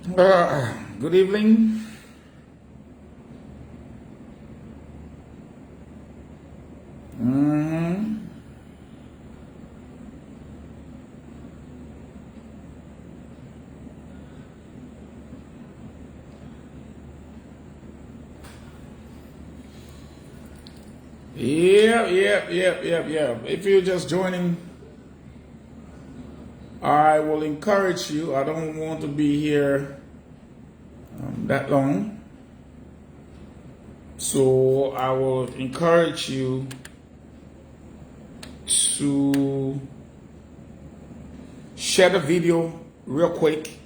Good evening. Yeah. If you're just joining, I will encourage you. I don't want to be here that long. So I will encourage you to share the video real quick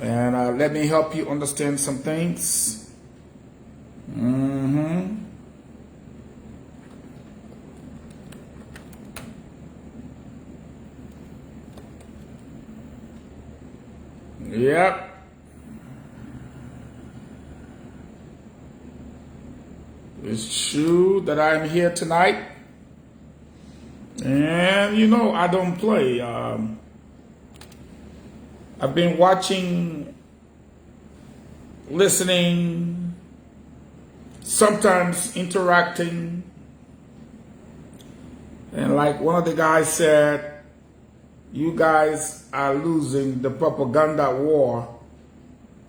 and let me help you understand some things. Yep. It's true that I'm here tonight. And you know, I don't play. I've been watching, listening, sometimes interacting. And like one of the guys said, you guys are losing the propaganda war.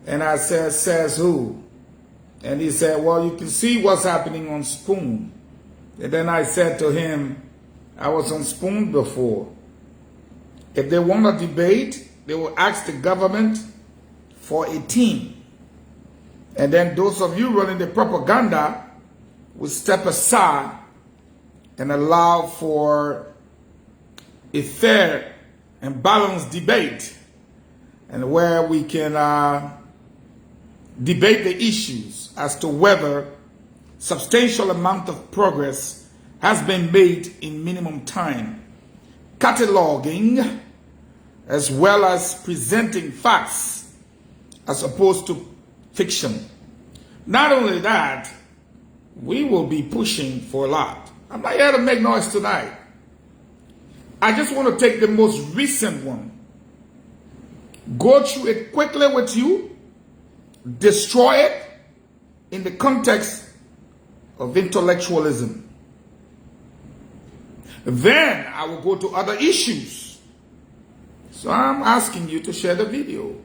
And I said, says who? And he said, well, you can see what's happening on Spoon. And then I said to him, I was on Spoon before. If they want to debate, they will ask the government for a team. And then those of you running the propaganda will step aside and allow for a fair and balanced debate, and where we can debate the issues as to whether substantial amount of progress has been made in minimum time, cataloging as well as presenting facts as opposed to fiction. Not only that, we will be pushing for a lot. I'm not here to make noise tonight. I just want to take the most recent one, go through it quickly with you, destroy it in the context of intellectualism. Then I will go to other issues. So I'm asking you to share the video.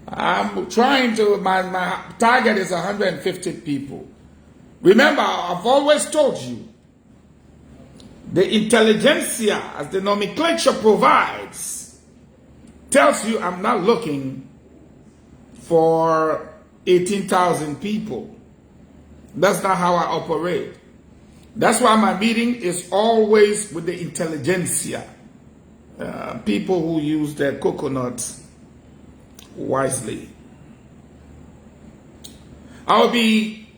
I'm trying to, my target is 150 people. Remember, I've always told you, the Intelligentsia, as the nomenclature provides, tells you I'm not looking for 18,000 people. That's not how I operate. That's why my meeting is always with the Intelligentsia, people who use their coconuts wisely. I'll be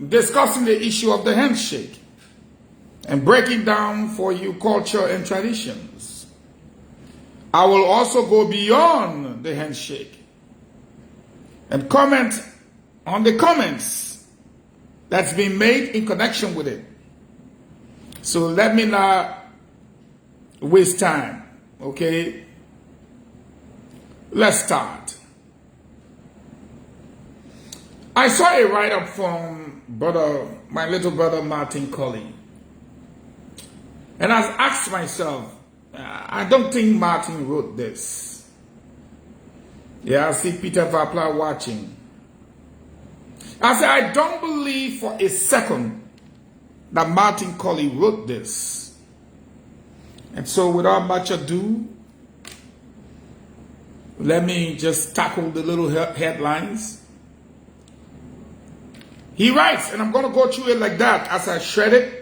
discussing the issue of the handshake and breaking down for you culture and traditions. I will also go beyond the handshake and comment on the comments that's been made in connection with it. So let me not waste time, okay? Let's start. I saw a write-up from my little brother Martin Collie. And I asked myself, I don't think Martin wrote this. Yeah, I see Peter Vapla watching. I said, I don't believe for a second that Martin Collie wrote this. And so without much ado, let me just tackle the little headlines. He writes, and I'm going to go through it like that as I shred it,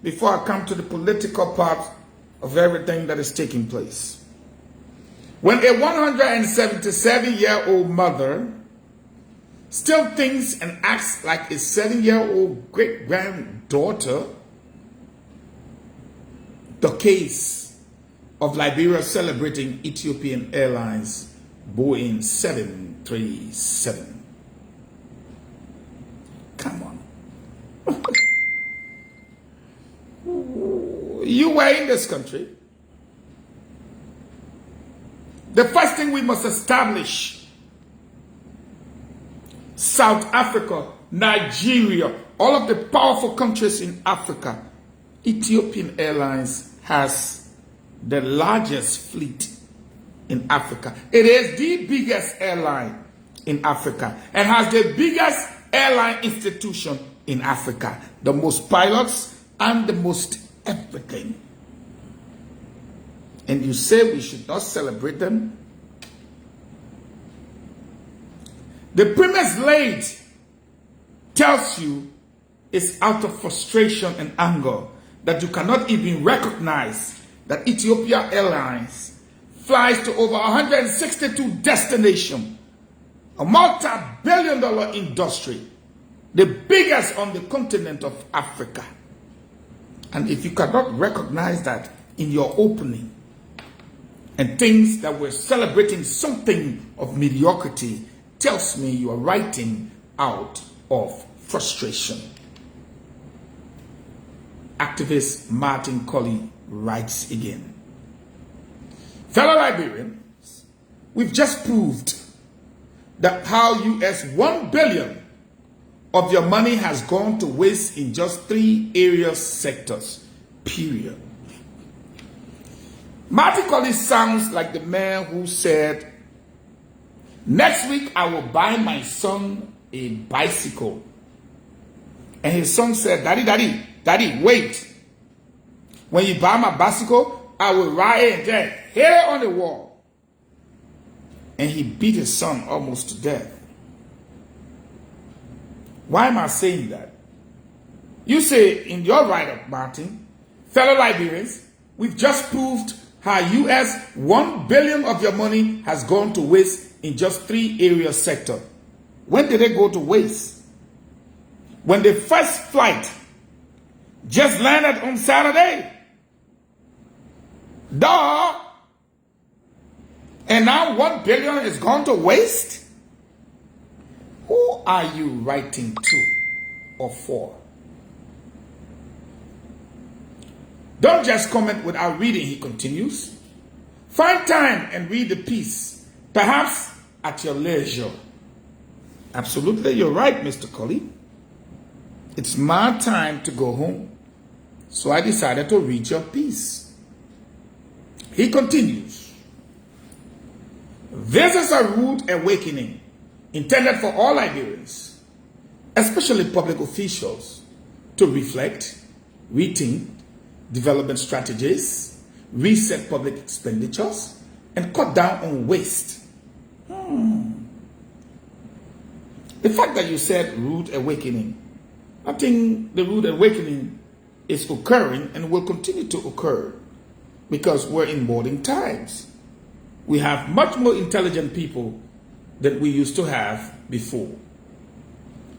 before I come to the political part of everything that is taking place. When a 177-year-old mother still thinks and acts like a 7-year-old great-granddaughter, the case of Liberia celebrating Ethiopian Airlines Boeing 737. Come on. You were in this country. The first thing we must establish, South Africa, Nigeria, all of the powerful countries in Africa, Ethiopian Airlines has the largest fleet in Africa. It is the biggest airline in Africa and has the biggest airline institution in Africa. The most pilots and the most everything. And you say we should not celebrate them? The premise laid tells you it's out of frustration and anger that you cannot even recognize that Ethiopian Airlines flies to over 162 destinations, a multi-billion-dollar industry, the biggest on the continent of Africa. And if you cannot recognize that in your opening and things that we're celebrating something of mediocrity, tells me you are writing out of frustration. Activist Martin Collie writes again. Fellow Liberians, we've just proved that how US $1 billion of your money has gone to waste in just 3 area sectors, period. Martin Collie sounds like the man who said, next week I will buy my son a bicycle. And his son said, Daddy, wait. When you buy my bicycle, I will ride it there, hit it on the wall. And he beat his son almost to death. Why am I saying that? You say in your write-up, Martin, fellow Liberians, we've just proved how US $1 billion of your money has gone to waste in just 3 area sectors. When did it go to waste? When the first flight just landed on Saturday. Duh. And now $1 billion is gone to waste? Who are you writing to or for? Don't just comment without reading, he continues. Find time and read the piece, perhaps at your leisure. Absolutely, you're right, Mr. Collie. It's my time to go home, so I decided to read your piece. He continues. This is a rude awakening intended for all Liberians, especially public officials, to reflect, rethink development strategies, reset public expenditures, and cut down on waste. The fact that you said rude awakening, I think the rude awakening is occurring and will continue to occur because we're in modern times. We have much more intelligent people than we used to have before.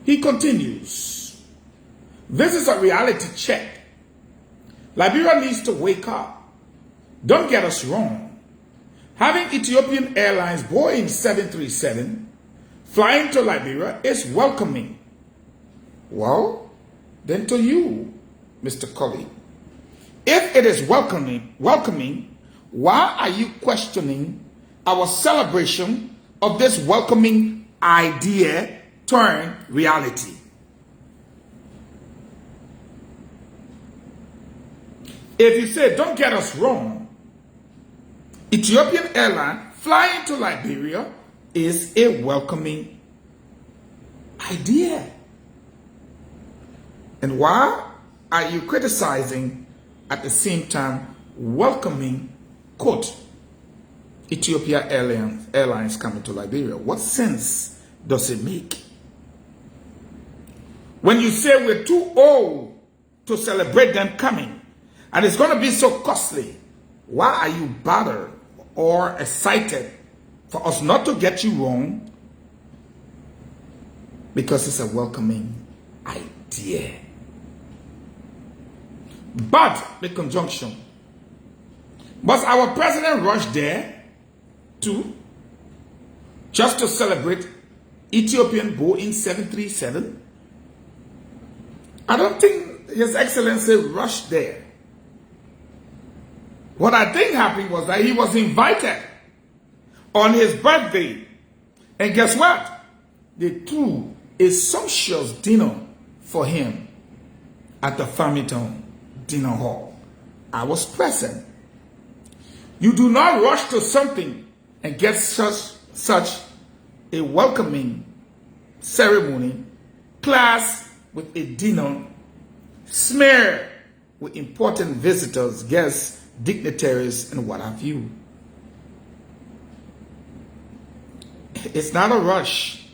He continues, this is a reality check. Liberia needs to wake up. Don't get us wrong. Having Ethiopian Airlines Boeing 737 flying to Liberia is welcoming. Well, then to you, Mr. Collie. If it is welcoming, why are you questioning our celebration of this welcoming idea turned reality? If you say, don't get us wrong, Ethiopian Airlines flying to Liberia is a welcoming idea. And why are you criticizing at the same time welcoming, quote, Ethiopian Airlines coming to Liberia? What sense does it make? When you say we're too old to celebrate them coming, and it's going to be so costly, why are you bothered or excited for us not to get you wrong? Because it's a welcoming idea. But the conjunction, must our president rush there too, just to celebrate Ethiopian Boeing 737? I don't think His Excellency rushed there. What I think happened was that he was invited on his birthday. And guess what? They threw a sumptuous dinner for him at the Farmington Dinner Hall. I was present. You do not rush to something and get such a welcoming ceremony, class with a dinner, smeared with important visitors, guests, dignitaries, and what have you. It's not a rush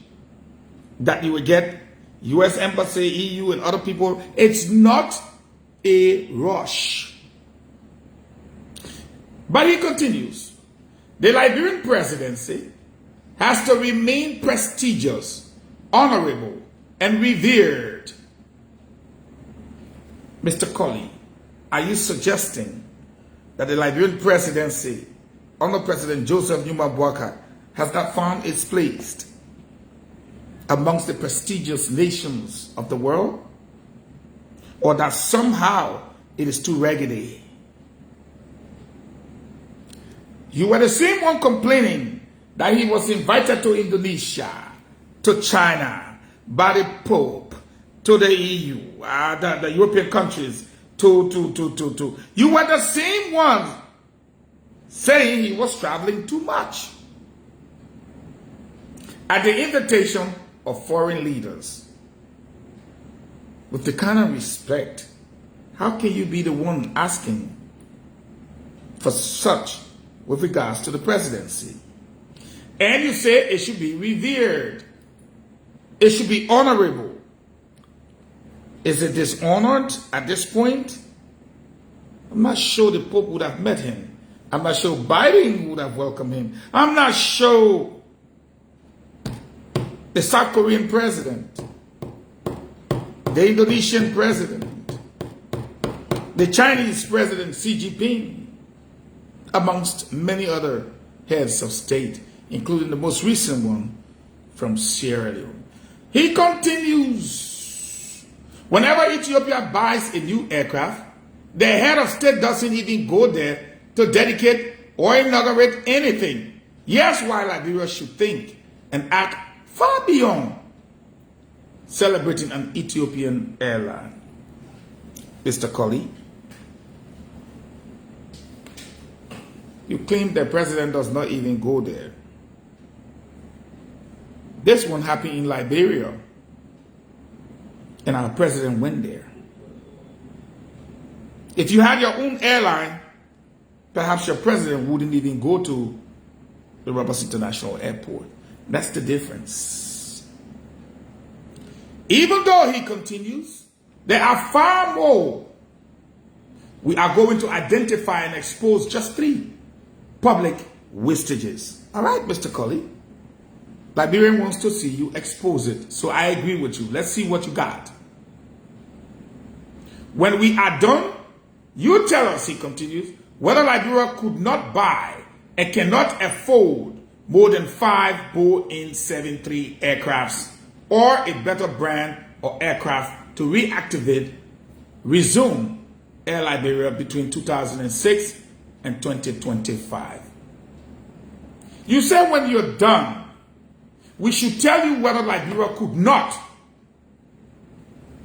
that you will get U.S. Embassy, EU, and other people. It's not a rush. But he continues, the Liberian presidency has to remain prestigious, honorable, and revered. Mr. Collie, are you suggesting that the Liberian presidency under President Joseph Numa Boakai has not found its place amongst the prestigious nations of the world? Or that somehow it is too raggedy? You were the same one complaining that he was invited to Indonesia, to China, by the Pope, to the EU, the European countries, to. You were the same one saying he was traveling too much at the invitation of foreign leaders. With the kind of respect, how can you be the one asking for such with regards to the presidency? And you say it should be revered. It should be honorable. Is it dishonored at this point? I'm not sure the Pope would have met him. I'm not sure Biden would have welcomed him. I'm not sure the South Korean president, the Indonesian president, the Chinese president Xi Jinping, amongst many other heads of state, including the most recent one from Sierra Leone. He continues, whenever Ethiopia buys a new aircraft, the head of state doesn't even go there to dedicate or inaugurate anything. Yes, while Liberia should think and act far beyond celebrating an Ethiopian airline. Mr. Collie, you claim the president does not even go there. This one happened in Liberia, and our president went there. If you had your own airline, perhaps your president wouldn't even go to the Roberts International Airport. That's the difference. Even though he continues, there are far more. We are going to identify and expose just 3 public wastages. All right, Mr. Collie. Liberian wants to see you expose it. So I agree with you. Let's see what you got. When we are done, you tell us, he continues, whether Liberia could not buy and cannot afford more than 5 Boeing 73 aircrafts or a better brand or aircraft to resume Air Liberia between 2006 and 2025. You said when you're done, we should tell you whether Liberia could not.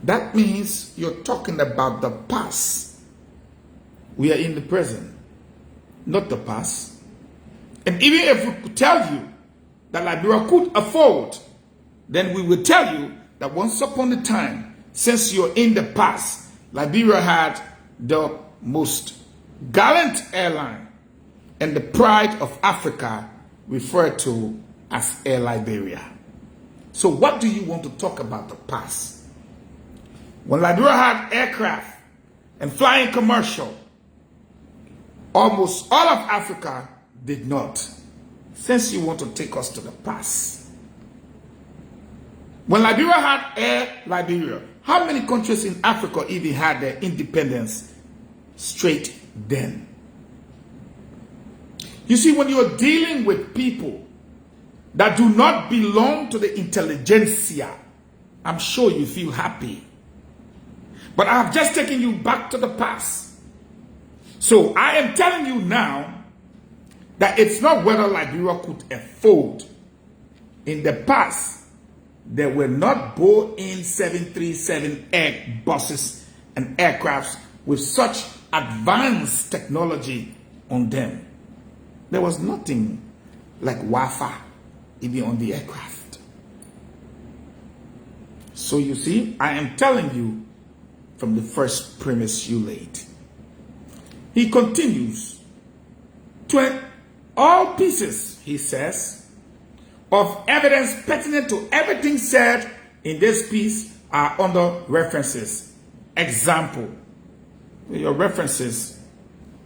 That means you're talking about the past. We are in the present, not the past. And even if we could tell you that Liberia could afford, then we will tell you that once upon a time, since you're in the past, Liberia had the most gallant airline and the pride of Africa, referred to as Air Liberia. So what do you want to talk about the past? When Liberia had aircraft and flying commercial, almost all of Africa did not. Since you want to take us to the past. When Liberia had Air Liberia, how many countries in Africa even had their independence straight then? You see, when you're dealing with people that do not belong to the Intelligentsia, I'm sure you feel happy. But I have just taken you back to the past. So I am telling you now that it's not whether Liberia could afford. In the past, there were not Boeing 737 Airbuses and aircrafts with such advanced technology on them. There was nothing like Wi-Fi even on the aircraft. So you see, I am telling you from the first premise you laid. He continues, to all pieces, he says, of evidence pertinent to everything said in this piece are under references. Example. Your references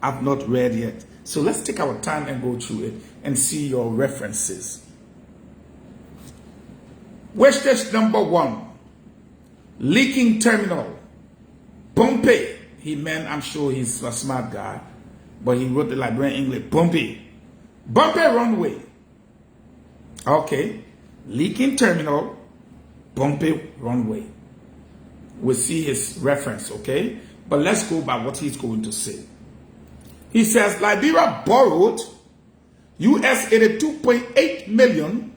I've not read yet. So let's take our time and go through it and see your references. Wastage number 1. Leaking terminal. Bumpy. He meant, I'm sure he's a smart guy, but he wrote the Liberian English. Bumpy. Bumpy runway. Okay. Leaking terminal. Bumpy runway. We'll see his reference, okay? But let's go by what he's going to say. He says Liberia borrowed US 82.8 million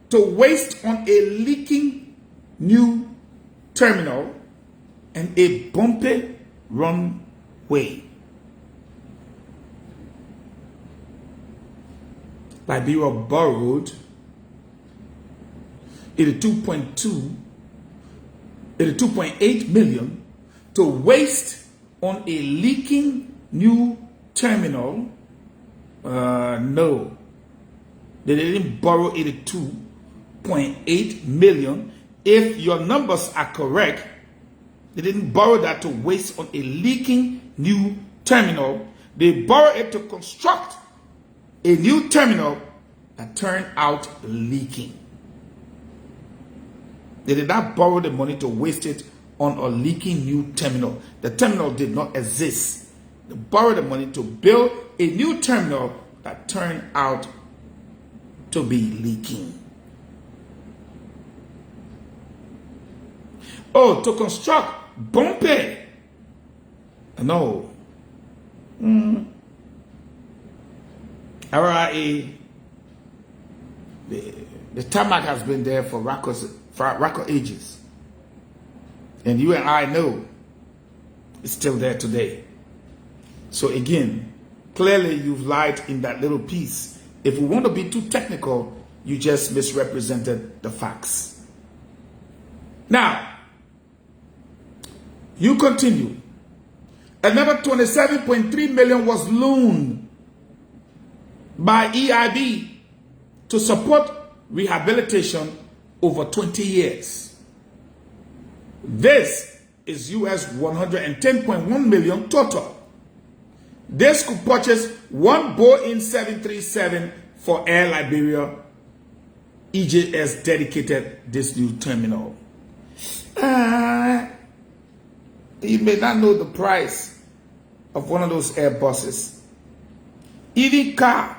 to waste on a leaking new terminal and a bumpy runway. Liberia borrowed 82.8 million to waste on a leaking new terminal. No, they didn't borrow 82.8 million. If your numbers are correct, they didn't borrow that to waste on a leaking new terminal. They borrowed it to construct a new terminal that turned out leaking. They did not borrow the money to waste it on a leaking new terminal. The terminal did not exist. They borrowed the money to build a new terminal that turned out to be leaking. Oh, to construct bumpy. No. RIA, the tarmac has been there for record ages. And you and I know it's still there today. So again, clearly you've lied in that little piece. If we want to be too technical, you just misrepresented the facts. Now, you continue. Another 27.3 million was loaned by EIB to support rehabilitation over 20 years. This is US 110.1 million total. This could purchase one Boeing 737 for Air Liberia. EJS dedicated this new terminal. You may not know the price of one of those Airbuses. Even car.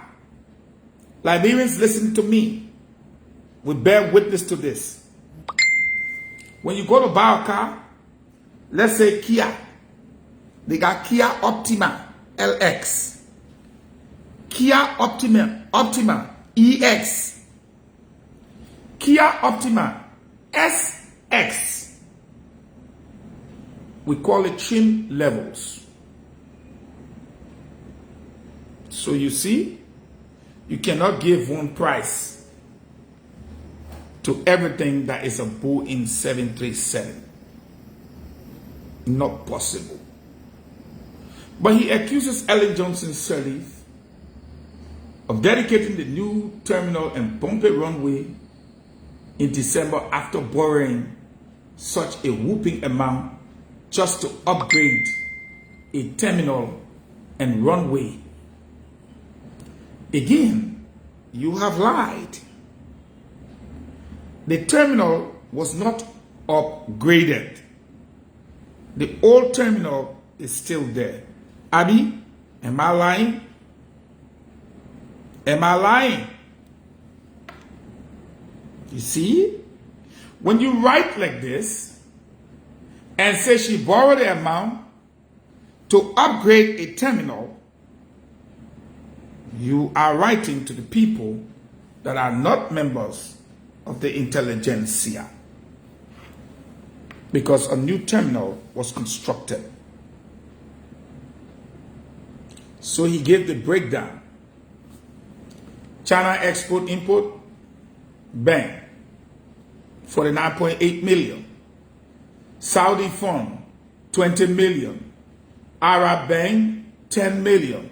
Liberians, listen to me. We bear witness to this. When you go to buy a car, let's say Kia. They got Kia Optima LX. Kia Optima EX. Kia Optima SX. We call it trim levels. So you see, you cannot give one price to everything that is a Boeing 737. Not possible. But he accuses Ellen Johnson Sirleaf of dedicating the new terminal and bumpy runway in December after borrowing such a whooping amount just to upgrade a terminal and runway. Again, you have lied. The terminal was not upgraded. The old terminal is still there. Abby, am I lying? Am I lying? You see? When you write like this and say she borrowed the amount to upgrade a terminal, you are writing to the people that are not members of the Intelligentsia, because a new terminal was constructed. So he gave the breakdown. China export import, bang, 49.8 million. Saudi fund, 20 million. Arab Bank, 10 million.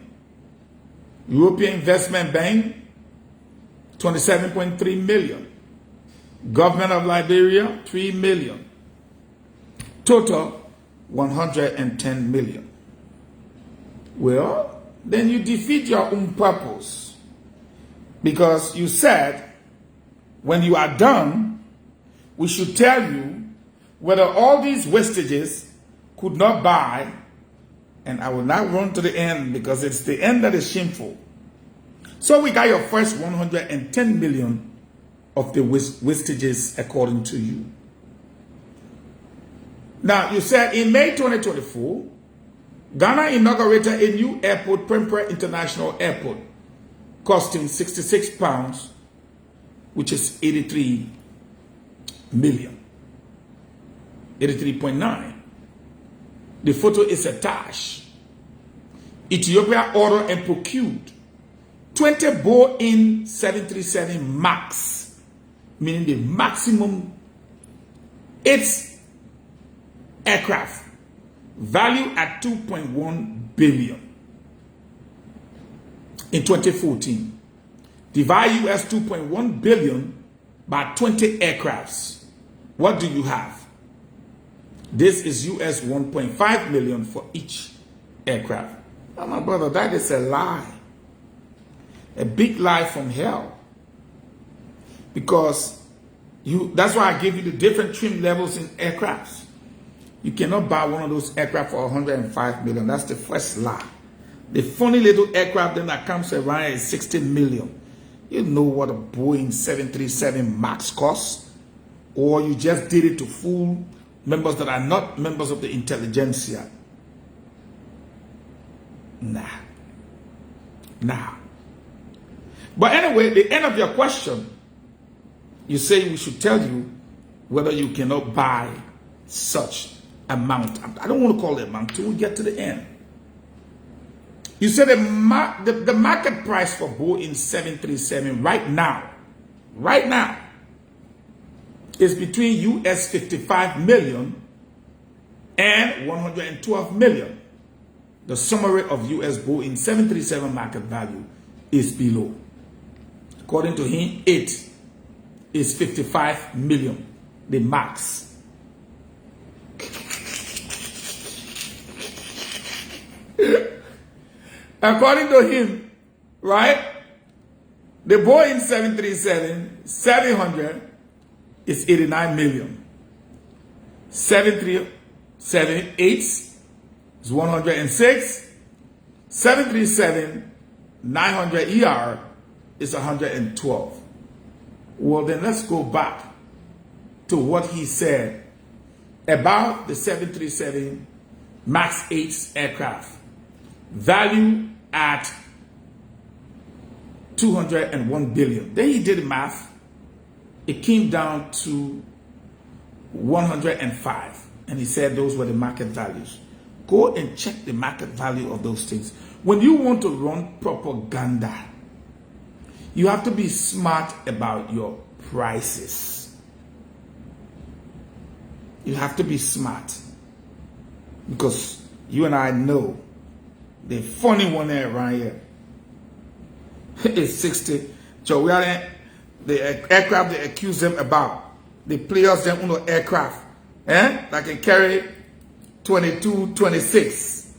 European Investment Bank, 27.3 million. Government of Liberia, 3 million. Total, 110 million. Well, then you defeat your own purpose. Because you said, when you are done, we should tell you whether all these wastages could not buy, and I will not run to the end because it's the end that is shameful. So we got your first 110 million of the wastages according to you. Now, you said in May 2024, Ghana inaugurated a new airport, Prempeh International Airport, costing £66, which is 83 million. 83.9. The photo is attached. Ethiopia ordered and procured 20 Boeing 737 MAX, meaning the maximum, its aircraft, valued at 2.1 billion. In 2014, divide US 2.1 billion by 20 aircrafts. What do you have? This is US 1.5 million for each aircraft. Oh, my brother, that is a lie. A big lie from hell. Because that's why I gave you the different trim levels in aircrafts. You cannot buy one of those aircraft for 105 million. That's the first lie. The funny little aircraft then that comes around is 60 million. You know what a Boeing 737 MAX costs? Or you just did it to fool members that are not members of the Intelligentsia. Nah. But anyway, the end of your question, you say we should tell you whether you cannot buy such amount. I don't want to call it amount till we get to the end. You said the market price for Boeing 737 right now, is between US 55 million and 112 million. The summary of US Boeing 737 market value is below. According to him, it is 55 million, the max. According to him, right, the Boeing 737-700 is 89 million. 737-8 is 106. 737-900ER is 112. Well, then let's go back to what he said about the 737 MAX 8 aircraft. Value at 201 billion. Then he did the math. It came down to 105. And he said those were the market values. Go and check the market value of those things. When you want to run propaganda, you have to be smart about your prices. You have to be smart. Because you and I know the funny one there right here is 60. So we are in the aircraft they accuse them about. The players them on the aircraft. That can carry 22, 26.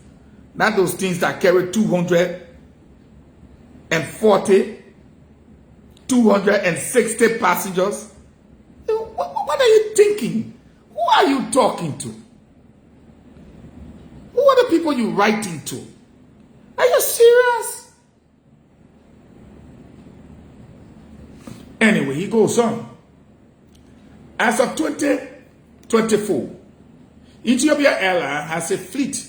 Not those things that carry 240, 260 passengers. What are you thinking? Who are you talking to? Who are the people you writing to? Are you serious? Anyway, he goes on. As of 2024, Ethiopian Airlines has a fleet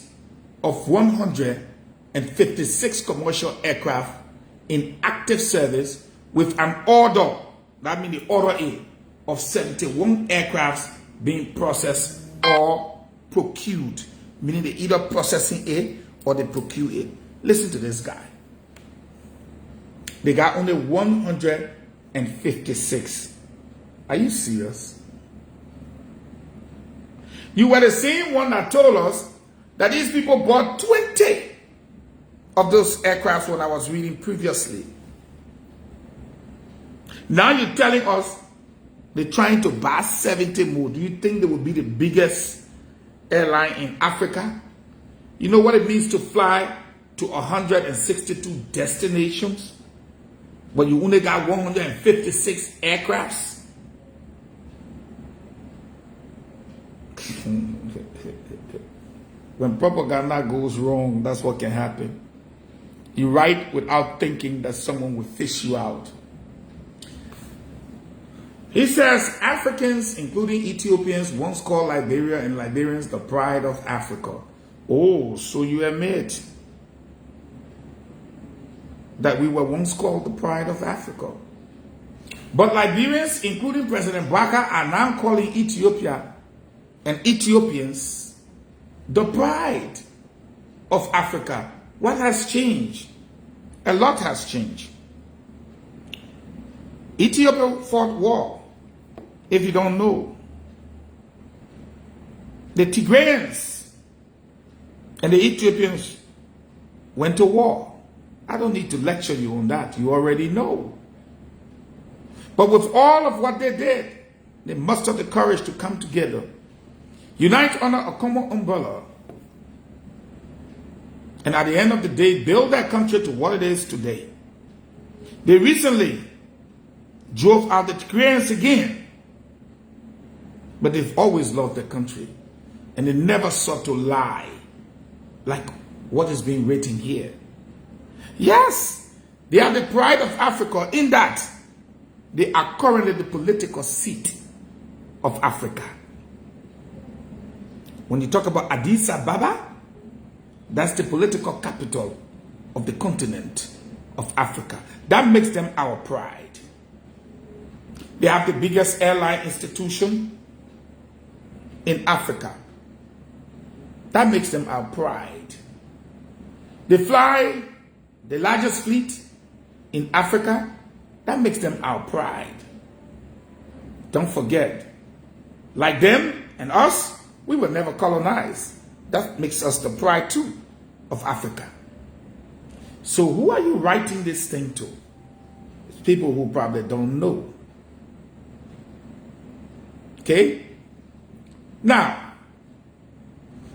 of 156 commercial aircraft in active service with an order, that means the order A, of 71 aircrafts being processed or procured, meaning they either processing it or they procure it. Listen to this guy. They got only 156. Are you serious? You were the same one that told us that these people bought 20 of those aircrafts when I was reading previously. Now you're telling us they're trying to buy 70 more. Do you think they will be the biggest airline in Africa? You know what it means to fly to 162 destinations, but you only got 156 aircrafts? When propaganda goes wrong, that's what can happen. You write without thinking that someone will fish you out. He says Africans, including Ethiopians, once called Liberia and Liberians the pride of Africa. Oh, so you admit that we were once called the pride of Africa. But Liberians, including President Baka, are now calling Ethiopia and Ethiopians the pride of Africa. What has changed? A lot has changed. Ethiopia fought war, if you don't know. The Tigrayans and the Ethiopians went to war. I don't need to lecture you on that. You already know. But with all of what they did, they mustered the courage to come together, unite under a common umbrella, and at the end of the day, build their country to what it is today. They recently drove out the Tigrayans again, but they've always loved their country, and they never sought to lie like what is being written here. Yes, they are the pride of Africa in that they are currently the political seat of Africa. When you talk about Addis Ababa, that's the political capital of the continent of Africa. That makes them our pride. They have the biggest airline institution in Africa. That makes them our pride. They fly the largest fleet in Africa. That makes them our pride. Don't forget, like them and us, we were never colonized. That makes us the pride too of Africa. So who are you writing this thing to? It's people who probably don't know. Okay? Now,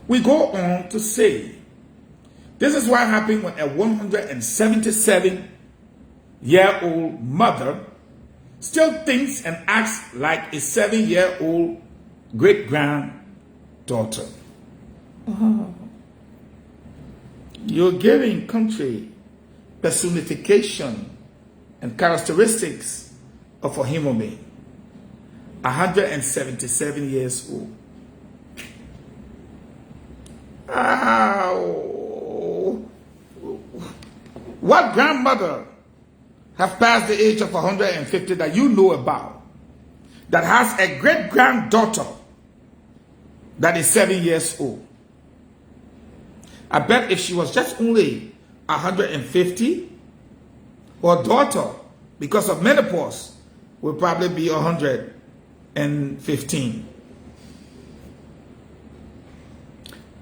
we go on to say, this is what happened when a 177-year-old mother still thinks and acts like a 7-year-old great-granddaughter. You're giving country personification and characteristics of a human being. 177 years old. What grandmother have passed the age of 150 that you know about that has a great-granddaughter that is 7 years old? I bet if she was just only 150, her daughter, because of menopause, will probably be 115.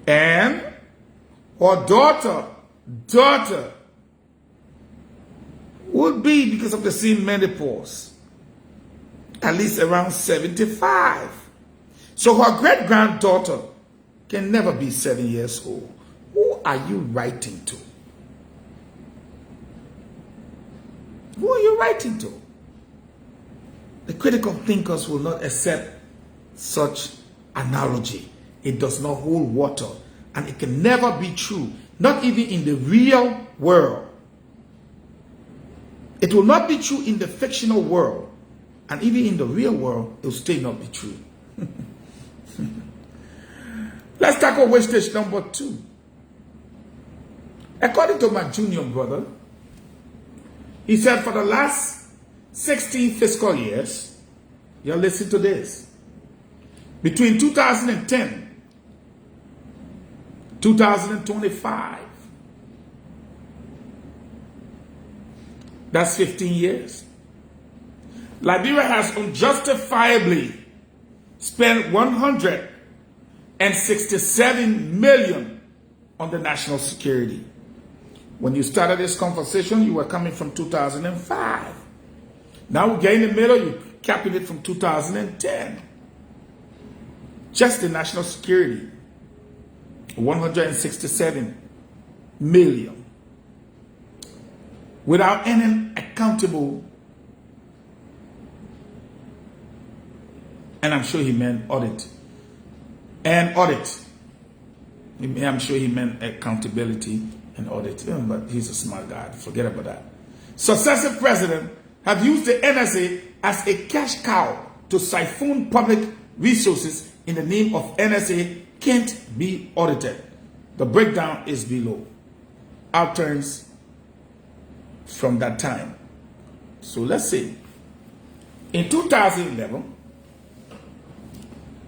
And her daughter would be, because of the same menopause, at least around 75. So her great-granddaughter can never be 7 years old. Who are you writing to? Who are you writing to? The critical thinkers will not accept such analogy. It does not hold water, and it can never be true, not even in the real world. It will not be true in the fictional world, and even in the real world, it will still not be true. Let's tackle wastage number 2. According to my junior brother, He said for the last 16 fiscal years, you'll listen to this, between 2010 2025, that's 15 years, Liberia has unjustifiably spent 167 million on the national security. When you started this conversation, you were coming from 2005. Now we're getting in the middle, you're capping it from 2010. Just the national security, 167 million. Without any accountable, and I'm sure he meant audit. And audit. I'm sure he meant accountability and audit. But he's a smart guy. Forget about that. Successive presidents have used the NSA as a cash cow to siphon public resources in the name of NSA can't be audited. The breakdown is below. Outturns from that time. So let's see. In 2011,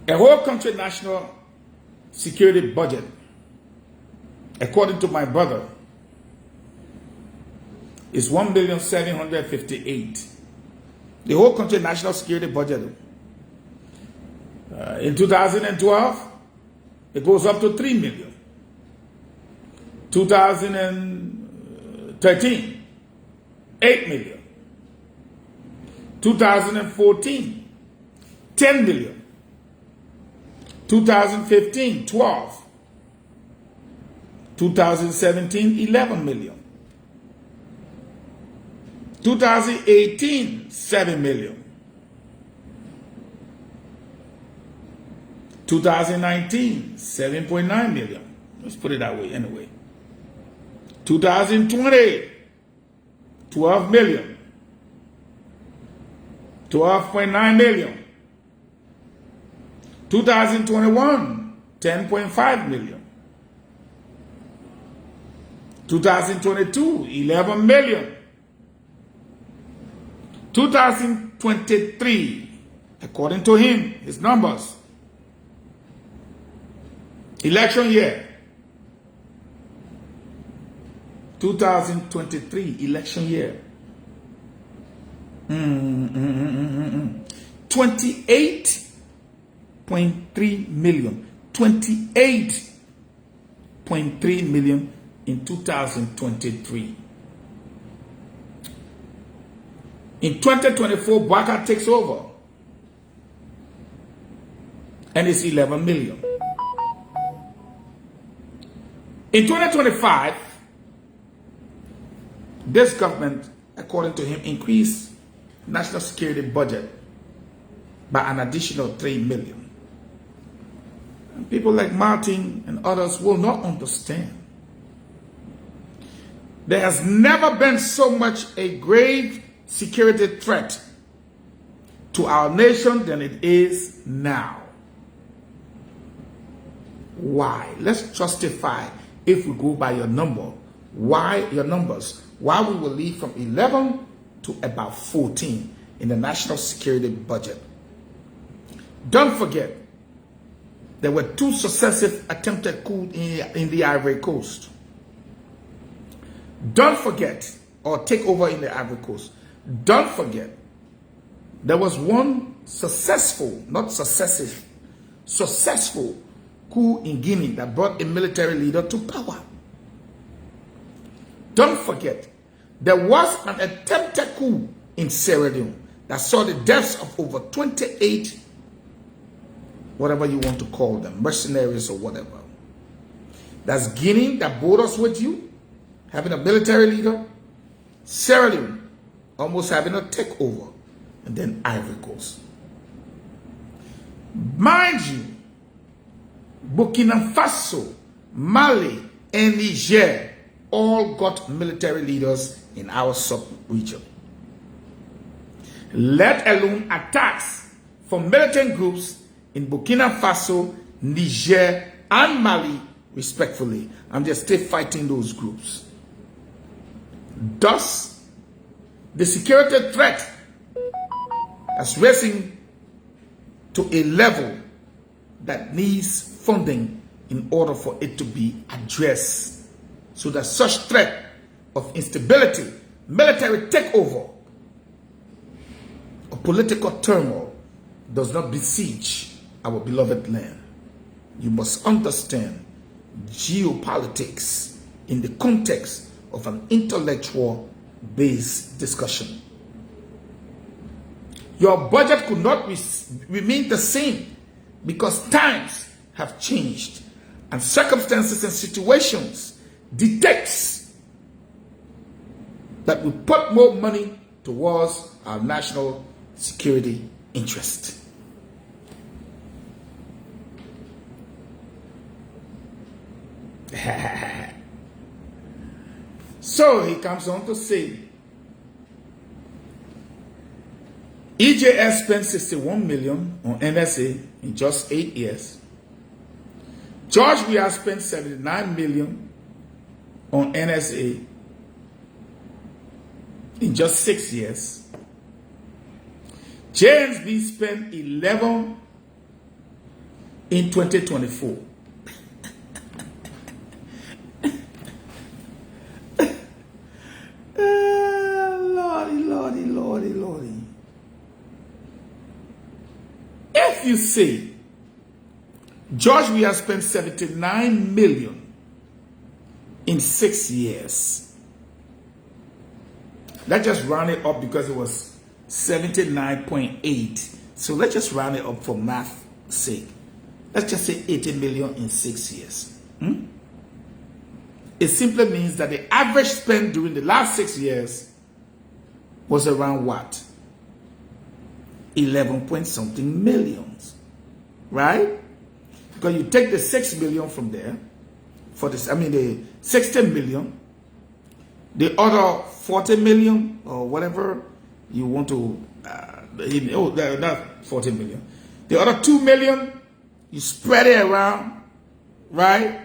a whole country national security budget, according to my brother, is 1,758,000,000. The whole country national security budget. In 2012, it goes up to 3 million. 2013, 8 million. 2014, 10 million. 2015, 12. 2017, 11 million. 2018, 7 million. 2019, 7.9 million. Let's put it that way anyway. 2020, 12 million. 12.9 million. 2021, 10.5 million. 2022, 11 million. 2023, according to him, his numbers, election year, 2023 election year, 28.3 million, 28.3 million in 2023. In 2024, Baka takes over, and it's 11 million. In 2025, this government, according to him, increased national security budget by an additional 3 million. And people like Martin and others will not understand. There has never been so much a grave security threat to our nation than it is now. Why? Let's justify, if we go by your number, why your numbers, why we will leave from 11 to about 14 in the national security budget. Don't forget, there were 2 successive attempted coups in the Ivory Coast. Don't forget, or take over in the Ivory Coast. Don't forget, there was one successful, not successive, successful coup in Guinea that brought a military leader to power. Don't forget, there was an attempted coup in Sierra Leone that saw the deaths of over 28, whatever you want to call them, mercenaries or whatever. That's Guinea that borders with you, having a military leader. Sierra Leone almost having a takeover, and then Ivory Coast. Mind you, Burkina Faso, Mali, and Niger all got military leaders in our sub-region. Let alone attacks from militant groups in Burkina Faso, Niger, and Mali, respectfully, and they're still fighting those groups. Thus, The security threat has risen to a level that needs funding in order for it to be addressed, so that such threat of instability, military takeover, or political turmoil does not besiege our beloved land. You must understand geopolitics in the context of an intellectual-based discussion. Your budget could not remain the same because times have changed and circumstances and situations dictates that we put more money towards our national security interest. So he comes on to say, EJS spent 61 million on NSA in just 8 years. George, we have spent 79 million on NSA in just 6 years. JNB spent 11 in 2024. Lordy. If you say, George, we have spent 79 million in 6 years. Let's just round it up because it was 79.8. So let's just round it up for math's sake. Let's just say 80 million in 6 years. It simply means that the average spend during the last 6 years was around what? 11 point something millions, right? Because you take the 6 million from there, for this, I mean the 60 million, the other 40 million or whatever you want to, not 40 million, the other 2 million, you spread it around, right?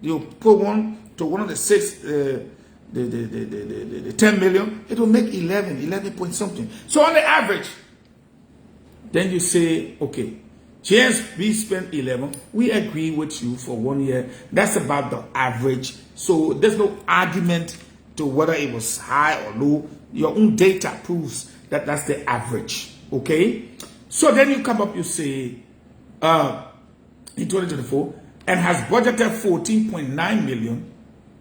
You put one to one of the 10 million, it will make 11 point something. So on the average, then you say, okay, James, we spent 11. We agree with you for 1 year. That's about the average. So there's no argument to whether it was high or low. Your own data proves that that's the average. Okay? So then you come up, you say, in 2024, and has budgeted 14.9 million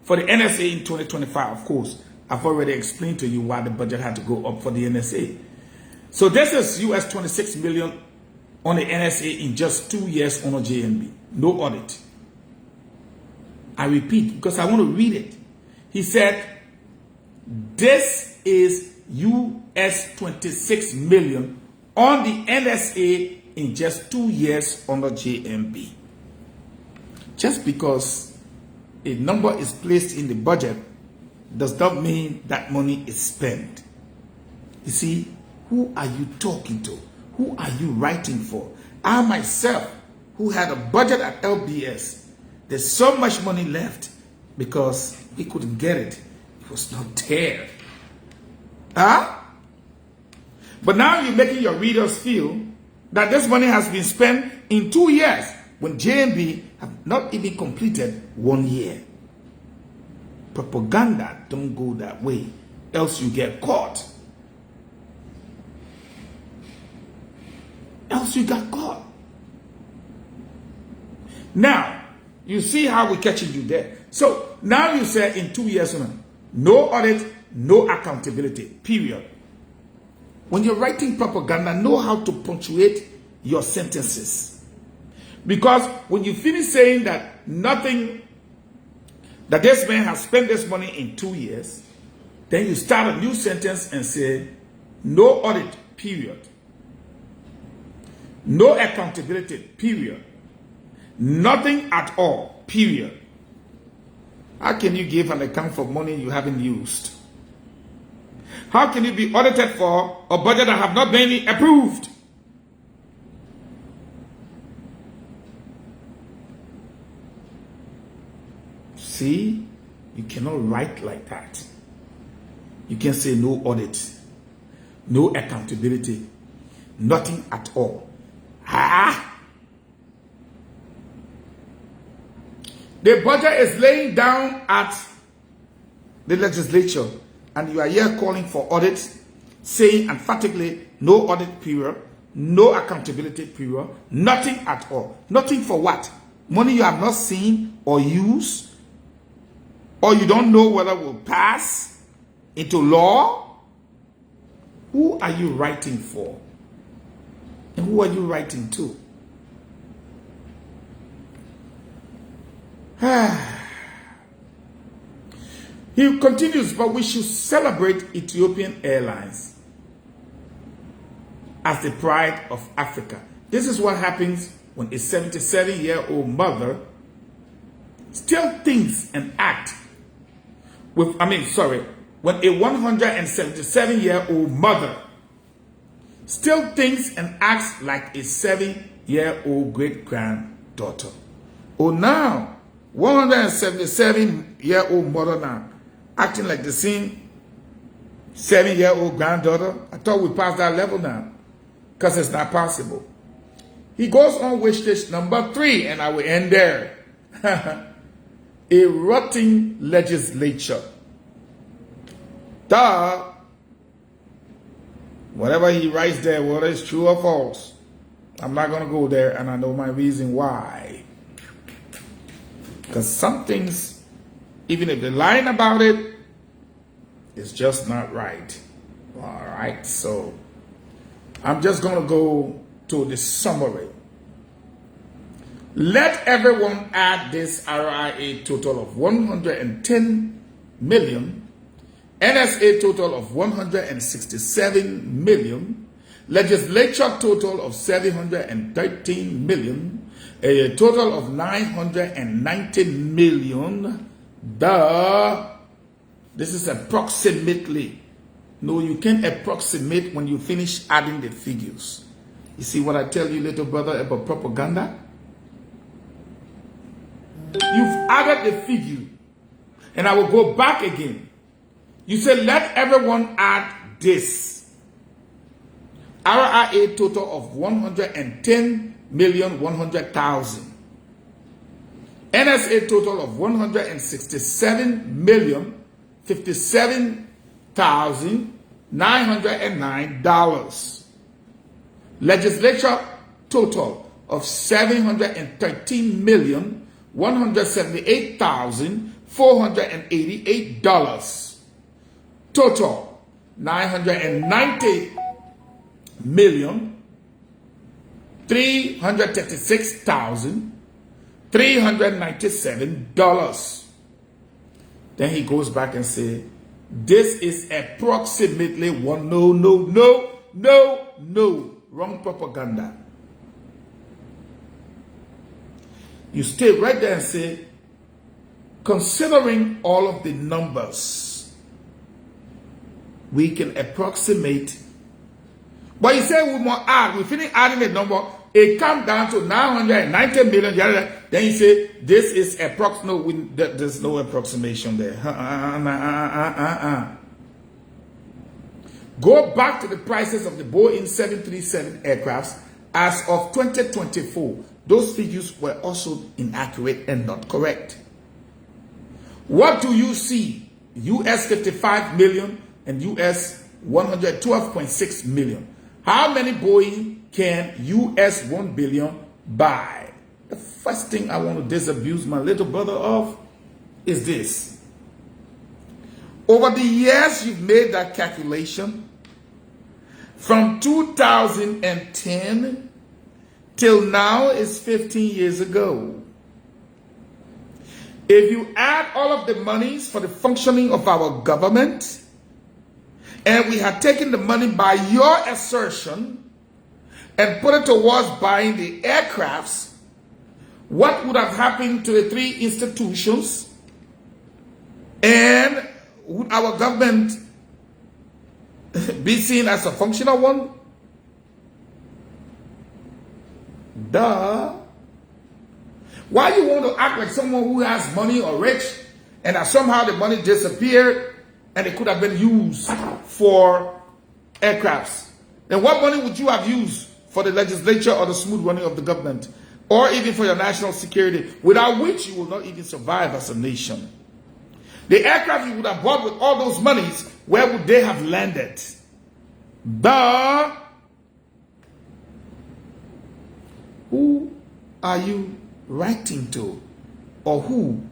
for the NSA in 2025. Of course, I've already explained to you why the budget had to go up for the NSA. So this is US 26 million on the NSA in just 2 years on a JNB. No audit. I repeat, because I want to read it. He said, this is US 26 million on the NSA in just 2 years on a JNB. Just because a number is placed in the budget does not mean that money is spent. You see, who are you talking to? Who are you writing for? I myself, who had a budget at LBS, there's so much money left because we couldn't get it. It was not there. But now you're making your readers feel that this money has been spent in 2 years when JNB have not even completed 1 year. Propaganda don't go that way, else you get caught. Else you got caught. Now, you see how we're catching you there. So now you say in 2 years, no audit, no accountability, period. When you're writing propaganda, know how to punctuate your sentences. Because when you finish saying that nothing, that this man has spent this money in 2 years, then you start a new sentence and say, no audit, period. No accountability, period. Nothing at all, period. How can you give an account for money you haven't used? How can you be audited for a budget that have not been approved? See, You cannot write like that. You can say no audit, no accountability, nothing at all. The budget is laying down at the legislature, and you are here calling for audits, saying emphatically no audit period, no accountability period, nothing at all. Nothing for what? Money you have not seen or used, or you don't know whether will pass into law. Who are you writing for? And who are you writing to? He continues, but we should celebrate Ethiopian Airlines as the pride of Africa. This is what happens when a 77-year-old mother still thinks and acts when a 177-year-old mother still thinks and acts like a 7-year-old great-granddaughter. Oh, now, 177-year-old mother now, acting like the same 7-year-old granddaughter. I thought we passed that level now, because it's not possible. He goes on with stage number 3, and I will end there. A rotting legislature. Whatever he writes there, whether it's true or false, I'm not going to go there, and I know my reason why. Because some things, even if they're lying about it, it's just not right. All right, so I'm just going to go to the summary. Let everyone add this RIA total of 110 million, NSA total of 167 million, legislature total of 713 million, a total of 990 million. This is approximately. No, you can't approximate when you finish adding the figures. You see what I tell you, little brother, about propaganda? You've added the figure, and I will go back again. You say, let everyone add this. RIA total of 110,100,000. NSA total of 167,057,909. Legislature total of 713,178,488. Total $990,336,397. Then he goes back and say, this is approximately one. No. Wrong propaganda. You stay right there and say, considering all of the numbers, we can approximate. But you say we must add. We finish adding the number. It comes down to 990 million. Then you say this is approximate. There's no approximation there. Go back to the prices of the Boeing 737 aircrafts as of 2024. Those figures were also inaccurate and not correct. What do you see? US 55 million and US 112.6 million. How many Boeing can US 1 billion buy? The first thing I want to disabuse my little brother of is this. Over the years you've made that calculation, from 2010 till now is 15 years ago. If you add all of the monies for the functioning of our government, and we had taken the money by your assertion and put it towards buying the aircrafts, what would have happened to the 3 institutions? And would our government be seen as a functional one? Duh. Why you want to act like someone who has money or rich and that somehow the money disappeared and it could have been used for aircrafts, then what money would you have used for the legislature or the smooth running of the government, or even for your national security, without which you will not even survive as a nation? The aircraft you would have bought with all those monies, where would they have landed? Who are you writing to? Or who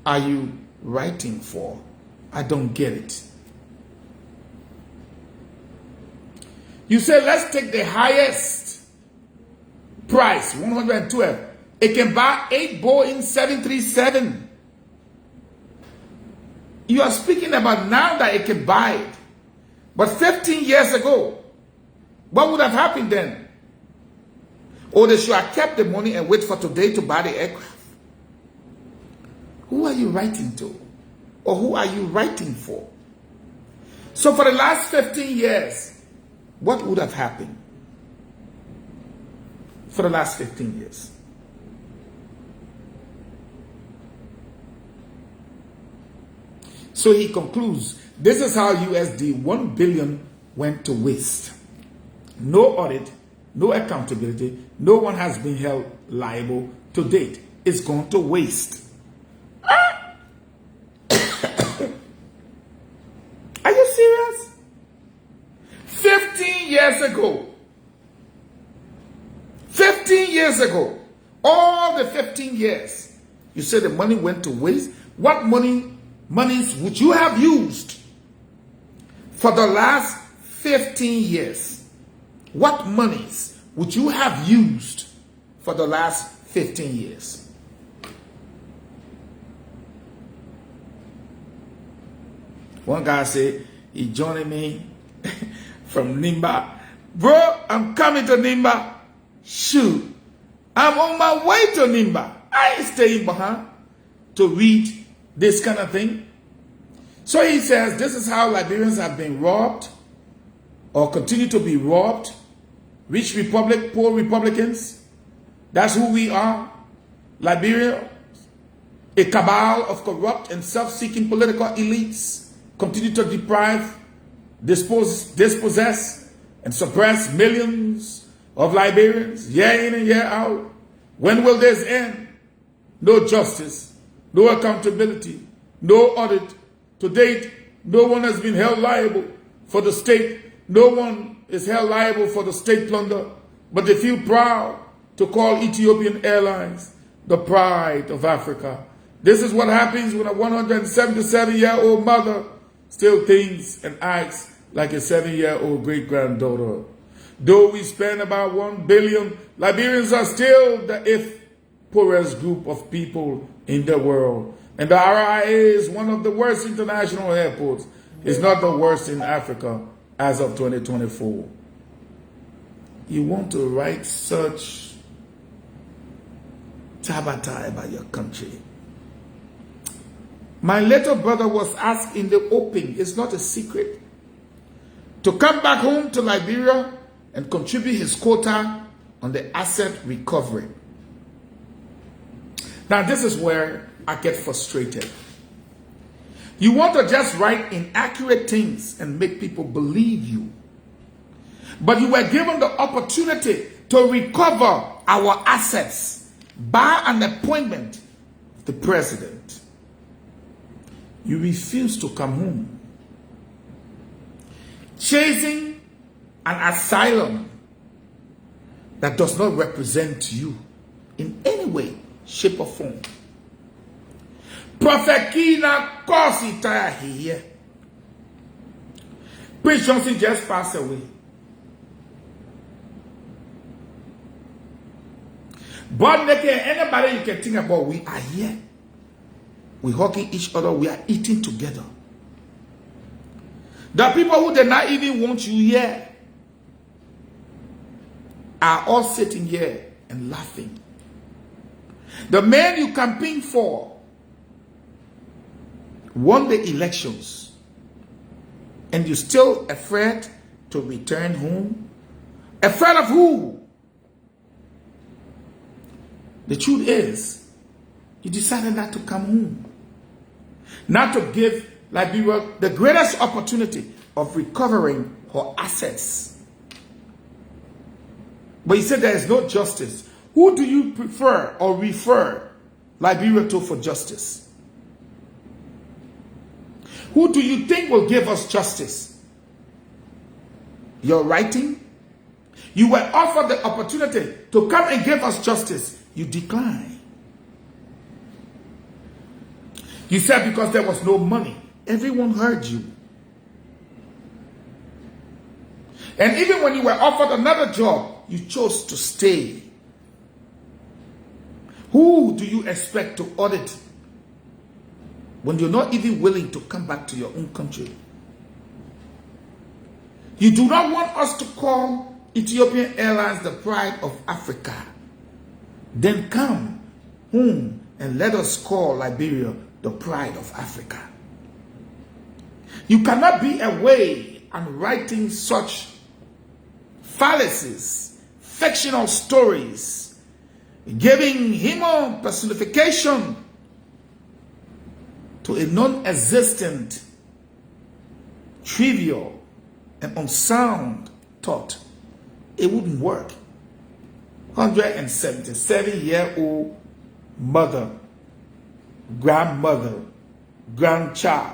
are you writing for? I don't get it. You say, let's take the highest price, 112. It can buy 8 Boeing 737. You are speaking about now that it can buy it. But 15 years ago, what would have happened then? Or they should have kept the money and wait for today to buy the aircraft. Who are you writing to? Or who are you writing for? So for the last 15 years, what would have happened? For the last 15 years. So he concludes, this is how USD 1 billion went to waste. No audit, no accountability, no one has been held liable to date. It's gone to waste. Are you serious? 15 years ago. 15 years ago. All the 15 years. You said the money went to waste. What monies would you have used for the last 15 years? What monies would you have used for the last 15 years? One guy said, he joining me from Nimba. Bro, I'm coming to Nimba. Shoot, I'm on my way to Nimba. I ain't staying behind to read this kind of thing. So he says, this is how Liberians have been robbed or continue to be robbed. Rich republic, poor Republicans. That's who we are. Liberia, a cabal of corrupt and self-seeking political elites continue to deprive, dispossess, and suppress millions of Liberians year in and year out. When will this end? No justice, no accountability, no audit. To date, no one has been held liable for the state. No one is held liable for the state plunder, but they feel proud to call Ethiopian Airlines the pride of Africa. This is what happens when a 177-year-old mother still thinks and acts like a 7-year-old great-granddaughter. Though we spend about 1 billion, Liberians are still the 8th poorest group of people in the world. And the RIA is one of the worst international airports. It's not the worst in Africa as of 2024. You want to write such tabata about your country. My little brother was asked in the open, it's not a secret, to come back home to Liberia and contribute his quota on the asset recovery. Now this is where I get frustrated. You want to just write inaccurate things and make people believe you. But you were given the opportunity to recover our assets by an appointment of the president. You refuse to come home, chasing an asylum that does not represent you in any way, shape, or form. Prophet Kina Kosi Taya here. Prince Johnson just passed away. But anybody you can think about, we are here. We're hugging each other. We are eating together. The people who did not even want you here are all sitting here and laughing. The man you campaigned for won the elections, and you're still afraid to return home? Afraid of who? The truth is, you decided not to come home. not to give Liberia the greatest opportunity of recovering her assets. But he said there is no justice. Who do you prefer or refer Liberia to for justice? Who do you think will give us justice? Your writing? You were offered the opportunity to come and give us justice. You declined. You said because there was no money. Everyone heard you. And even when you were offered another job, you chose to stay. Who do you expect to audit when you're not even willing to come back to your own country? You do not want us to call Ethiopian Airlines the pride of Africa. Then come home and let us call Liberia the pride of Africa. You cannot be away and writing such fallacies, fictional stories, giving human personification to a non-existent, trivial, and unsound thought. It wouldn't work. 177-year-old mother, grandmother, grandchild.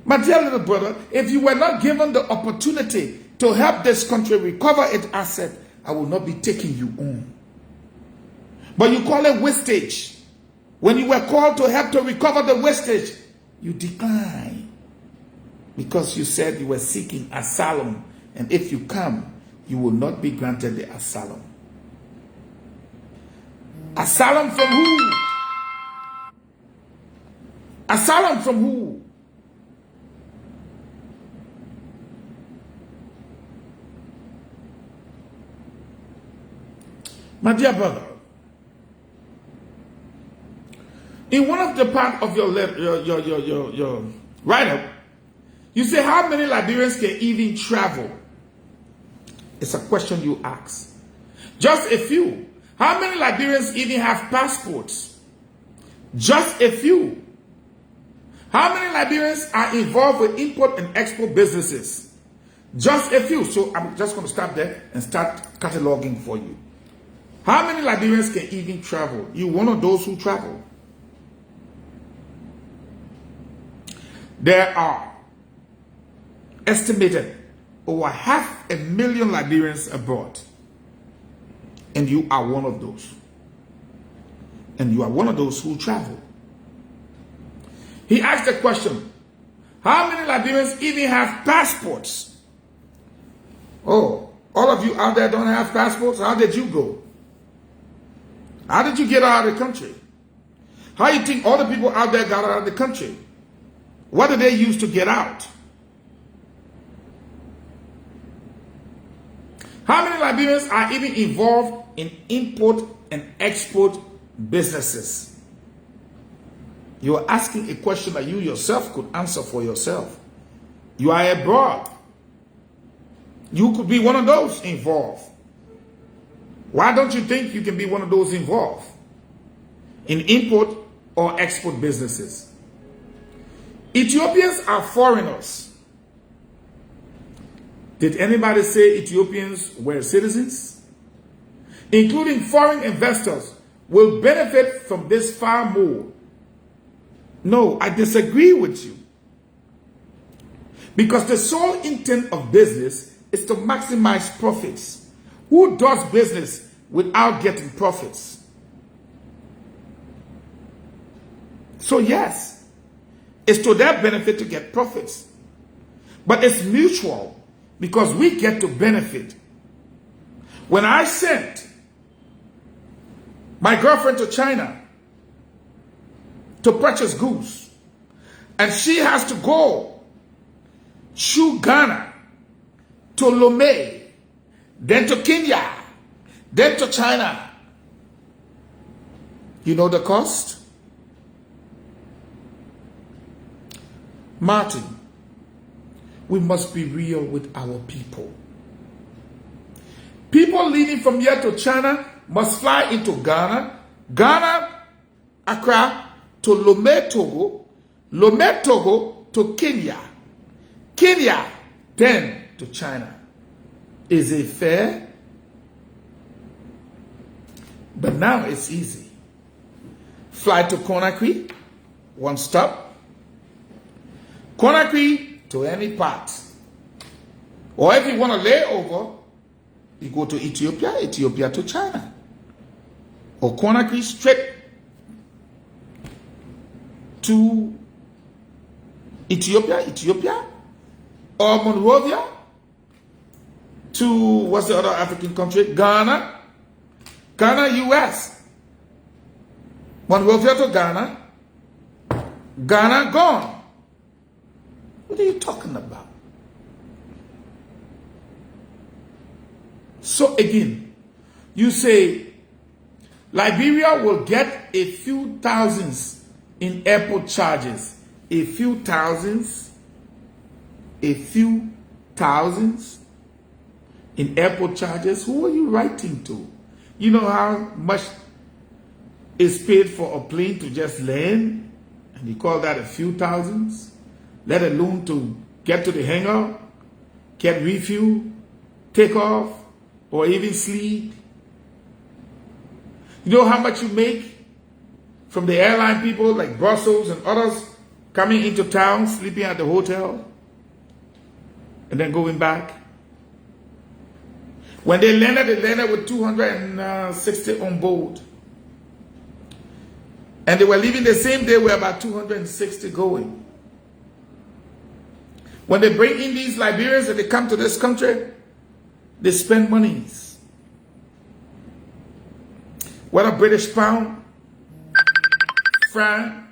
My dear little brother, if you were not given the opportunity to help this country recover its asset, I will not be taking you on. But you call it wastage. When you were called to help to recover the wastage, you declined. Because you said you were seeking asylum. And if you come, you will not be granted the asylum. Asylum from who? Asylum from who? My dear brother, in one of the part of your write-up, you say how many Liberians can even travel? It's a question you ask. Just a few. How many Liberians even have passports? Just a few. How many Liberians are involved with import and export businesses? Just a few. So I'm just going to stop there and start cataloging for you. How many Liberians can even travel? You one of those who travel. There are estimated over 500,000 Liberians abroad. And you are one of those. And you are one of those who travel. He asked the question, how many Liberians even have passports? Oh, all of you out there don't have passports? How did you go? How did you get out of the country? How do you think all the people out there got out of the country? What did they use to get out? How many Liberians are even involved in import and export businesses? You are asking a question that you yourself could answer for yourself. You are abroad. You could be one of those involved. Why don't you think you can be one of those involved in import or export businesses? Ethiopians are foreigners. Did anybody say Ethiopians were citizens? Including foreign investors will benefit from this far more. No, I disagree with you. Because the sole intent of business is to maximize profits. Who does business without getting profits? So yes, it's to their benefit to get profits. But it's mutual because we get to benefit. When I sent my girlfriend to China to purchase goods, and she has to go through Ghana to Lomé, then to Kenya, then to China. You know the cost? Martin, we must be real with our people. People leaving from here to China must fly into Ghana. Ghana Accra to Lomé, Togo, Lomé, Togo to Kenya, Kenya then to China. Is it fair? But now it's easy. Fly to Conakry, one stop. Conakry to any part. Or if you want to lay over, you go to Ethiopia, Ethiopia to China. Or Conakry straight to Ethiopia, Ethiopia. Or Monrovia to, what's the other African country? Ghana. Ghana, US. Monrovia to Ghana. Ghana gone. What are you talking about? So again, you say Liberia will get a few thousands in airport charges. A few thousands. A few thousands in airport charges. Who are you writing to? You know how much is paid for a plane to just land? And you call that a few thousands? Let alone to get to the hangar, get refuel, take off, or even sleep. You know how much you make from the airline people like Brussels and others coming into town, sleeping at the hotel, and then going back? When they landed with 260 on board. And they were leaving the same day with about 260 going. When they bring in these Liberians and they come to this country, they spend monies. Whether British pound, franc,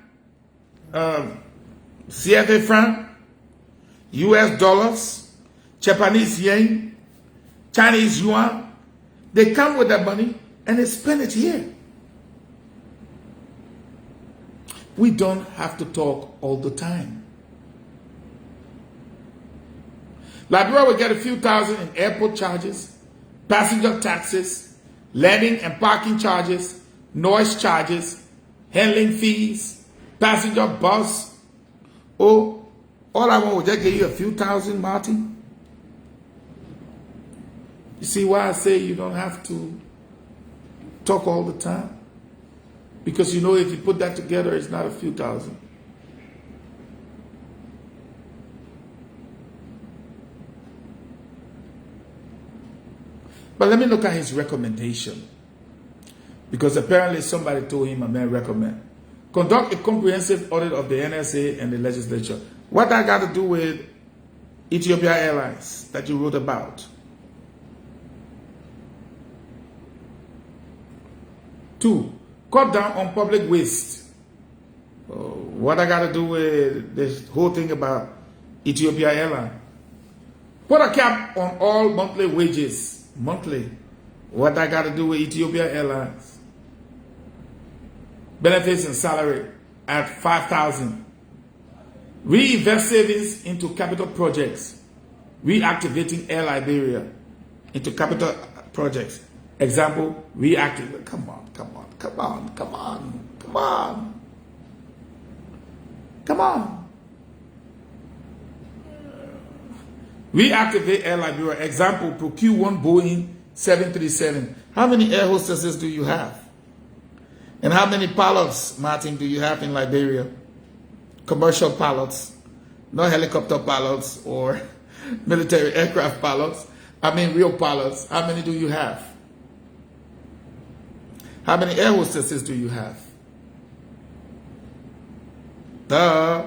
CFA franc, US dollars, Japanese yen, Chinese yuan, they come with that money and they spend it here. We don't have to talk all the time. Liberia will get a few thousand in airport charges, passenger taxes, landing and parking charges, noise charges, handling fees, passenger bus. Oh, all I want was just give you a few thousand, Martin. You see why I say you don't have to talk all the time? Because you know if you put that together, it's not a few thousand. But let me look at his recommendation. Because apparently somebody told him, a man recommend. Conduct a comprehensive audit of the NSA and the legislature. What that got to do with Ethiopian Airlines that you wrote about? 2, cut down on public waste. What I got to do with this whole thing about Ethiopian Airlines? Put a cap on all monthly wages. Monthly. What I got to do with Ethiopian Airlines? Benefits and salary at 5,000. Reinvest savings into capital projects. Reactivating Air Liberia into capital projects. Example, reactivate. Come on. Reactivate Air Liberia. Example, procure one Boeing 737. How many air hostesses do you have? And how many pilots, Martin, do you have in Liberia? Commercial pilots, not helicopter pilots or military aircraft pilots. I mean real pilots. How many do you have? How many air hostesses do you have? Duh.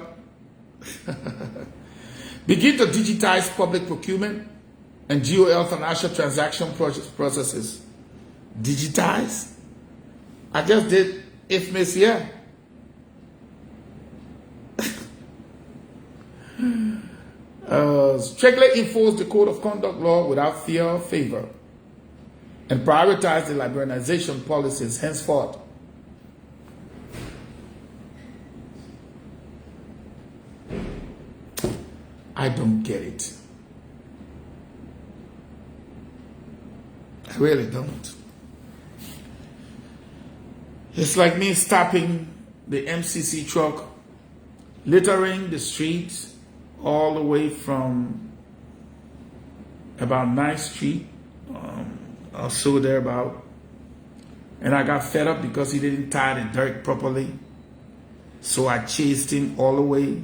Begin to digitize public procurement and GOL financial transaction processes. Digitize? I just did IFMIS here. Strictly enforce the code of conduct law without fear or favor. And prioritize the liberalization policies henceforth. I don't get it. I really don't. It's like me stopping the MCC truck littering the streets all the way from about 9th Street or so thereabout. And I got fed up because he didn't tie the dirt properly. So I chased him all the way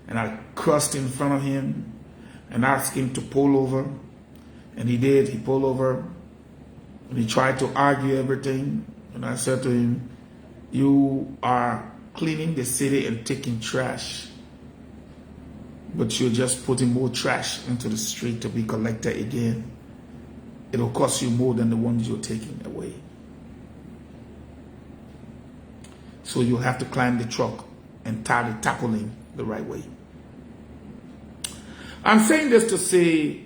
and I crossed in front of him and asked him to pull over. And he did. He pulled over and he tried to argue everything. And I said to him, you are cleaning the city and taking trash, but you're just putting more trash into the street to be collected again. It'll cost you more than the ones you're taking away. So you have to climb the truck and tie the tarpaulin the right way. I'm saying this to say,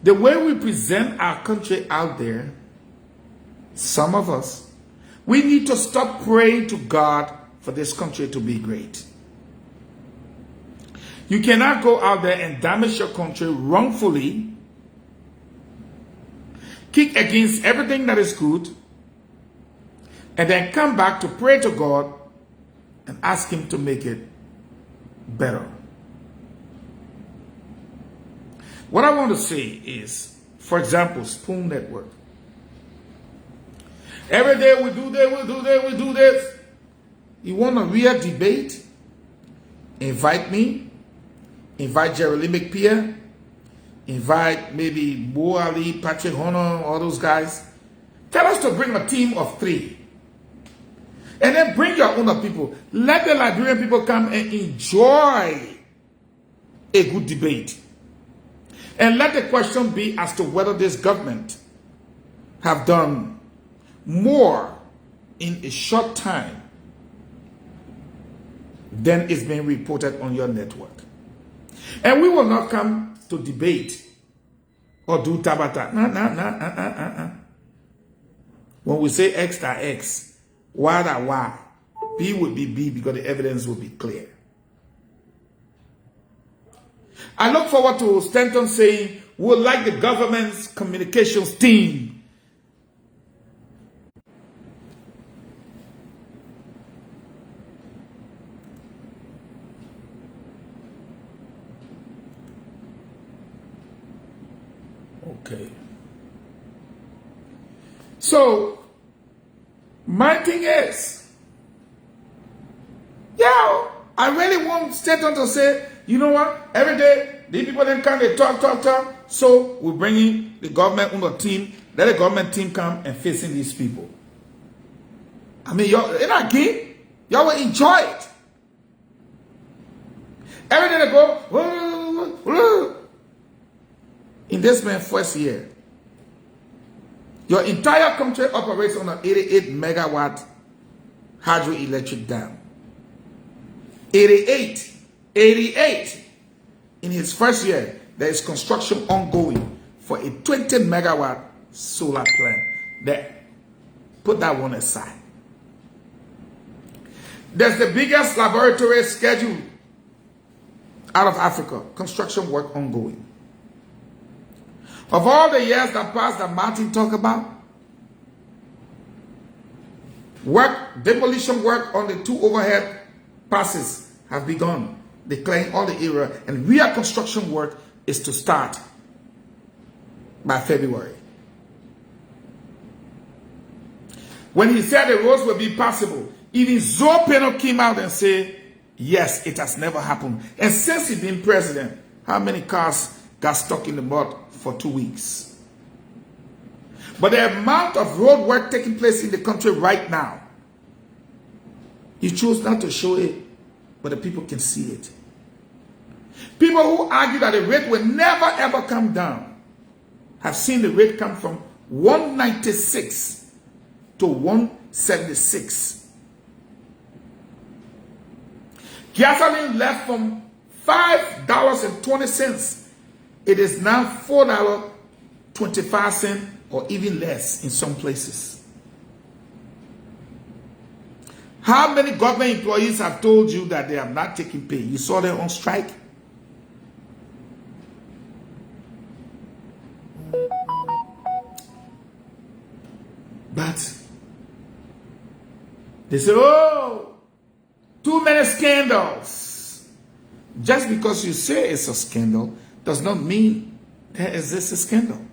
the way we present our country out there, some of us, we need to stop praying to God for this country to be great. You cannot go out there and damage your country wrongfully, kick against everything that is good, and then come back to pray to God and ask Him to make it better. What I want to say is, for example, Spoon Network. Every day we do this, we do this. You want a real debate? Invite me. Invite Jerry McPeer. Invite maybe Bo Ali, Patrick Honor, all those guys. Tell us to bring a team of 3. And then bring your own people. Let the Liberian people come and enjoy a good debate. And let the question be as to whether this government have done more in a short time than is being reported on your network. And we will not come to debate or do tabata. No. When we say X to X, Y to Y, B will be B because the evidence will be clear. I look forward to Stanton saying, we would like the government's communications team . Okay. So, my thing is, I really want Stanton to say, you know what, every day, these people then come, they talk, so we bring in the government on the team, let the government team come and facing these people. I mean, y'all, in that game, y'all will enjoy it. Every day they go, in this man's first year, your entire country operates on an 88 megawatt hydroelectric dam. 88. In his first year, there is construction ongoing for a 20 megawatt solar plant. There. Put that one aside. There's the biggest laboratory schedule out of Africa. Construction work ongoing. Of all the years that passed that Martin talked about, demolition work on the 2 overhead passes have begun, declaring all the area, and real construction work is to start by February. When he said the roads will be passable, even Zoe Peno came out and said, yes, it has never happened. And since he's been president, how many cars got stuck in the mud for 2 weeks? But the amount of road work taking place in the country right now, he chose not to show it, but the people can see it. People who argue that the rate will never ever come down have seen the rate come from 196 to 176. Gasoline left from $5.20. It is now $4.25 or even less in some places. How many government employees have told you that they have not taken pay? You saw them on strike? But they say, oh, Too many scandals. Just because you say it's a scandal does not mean there exists a scandal.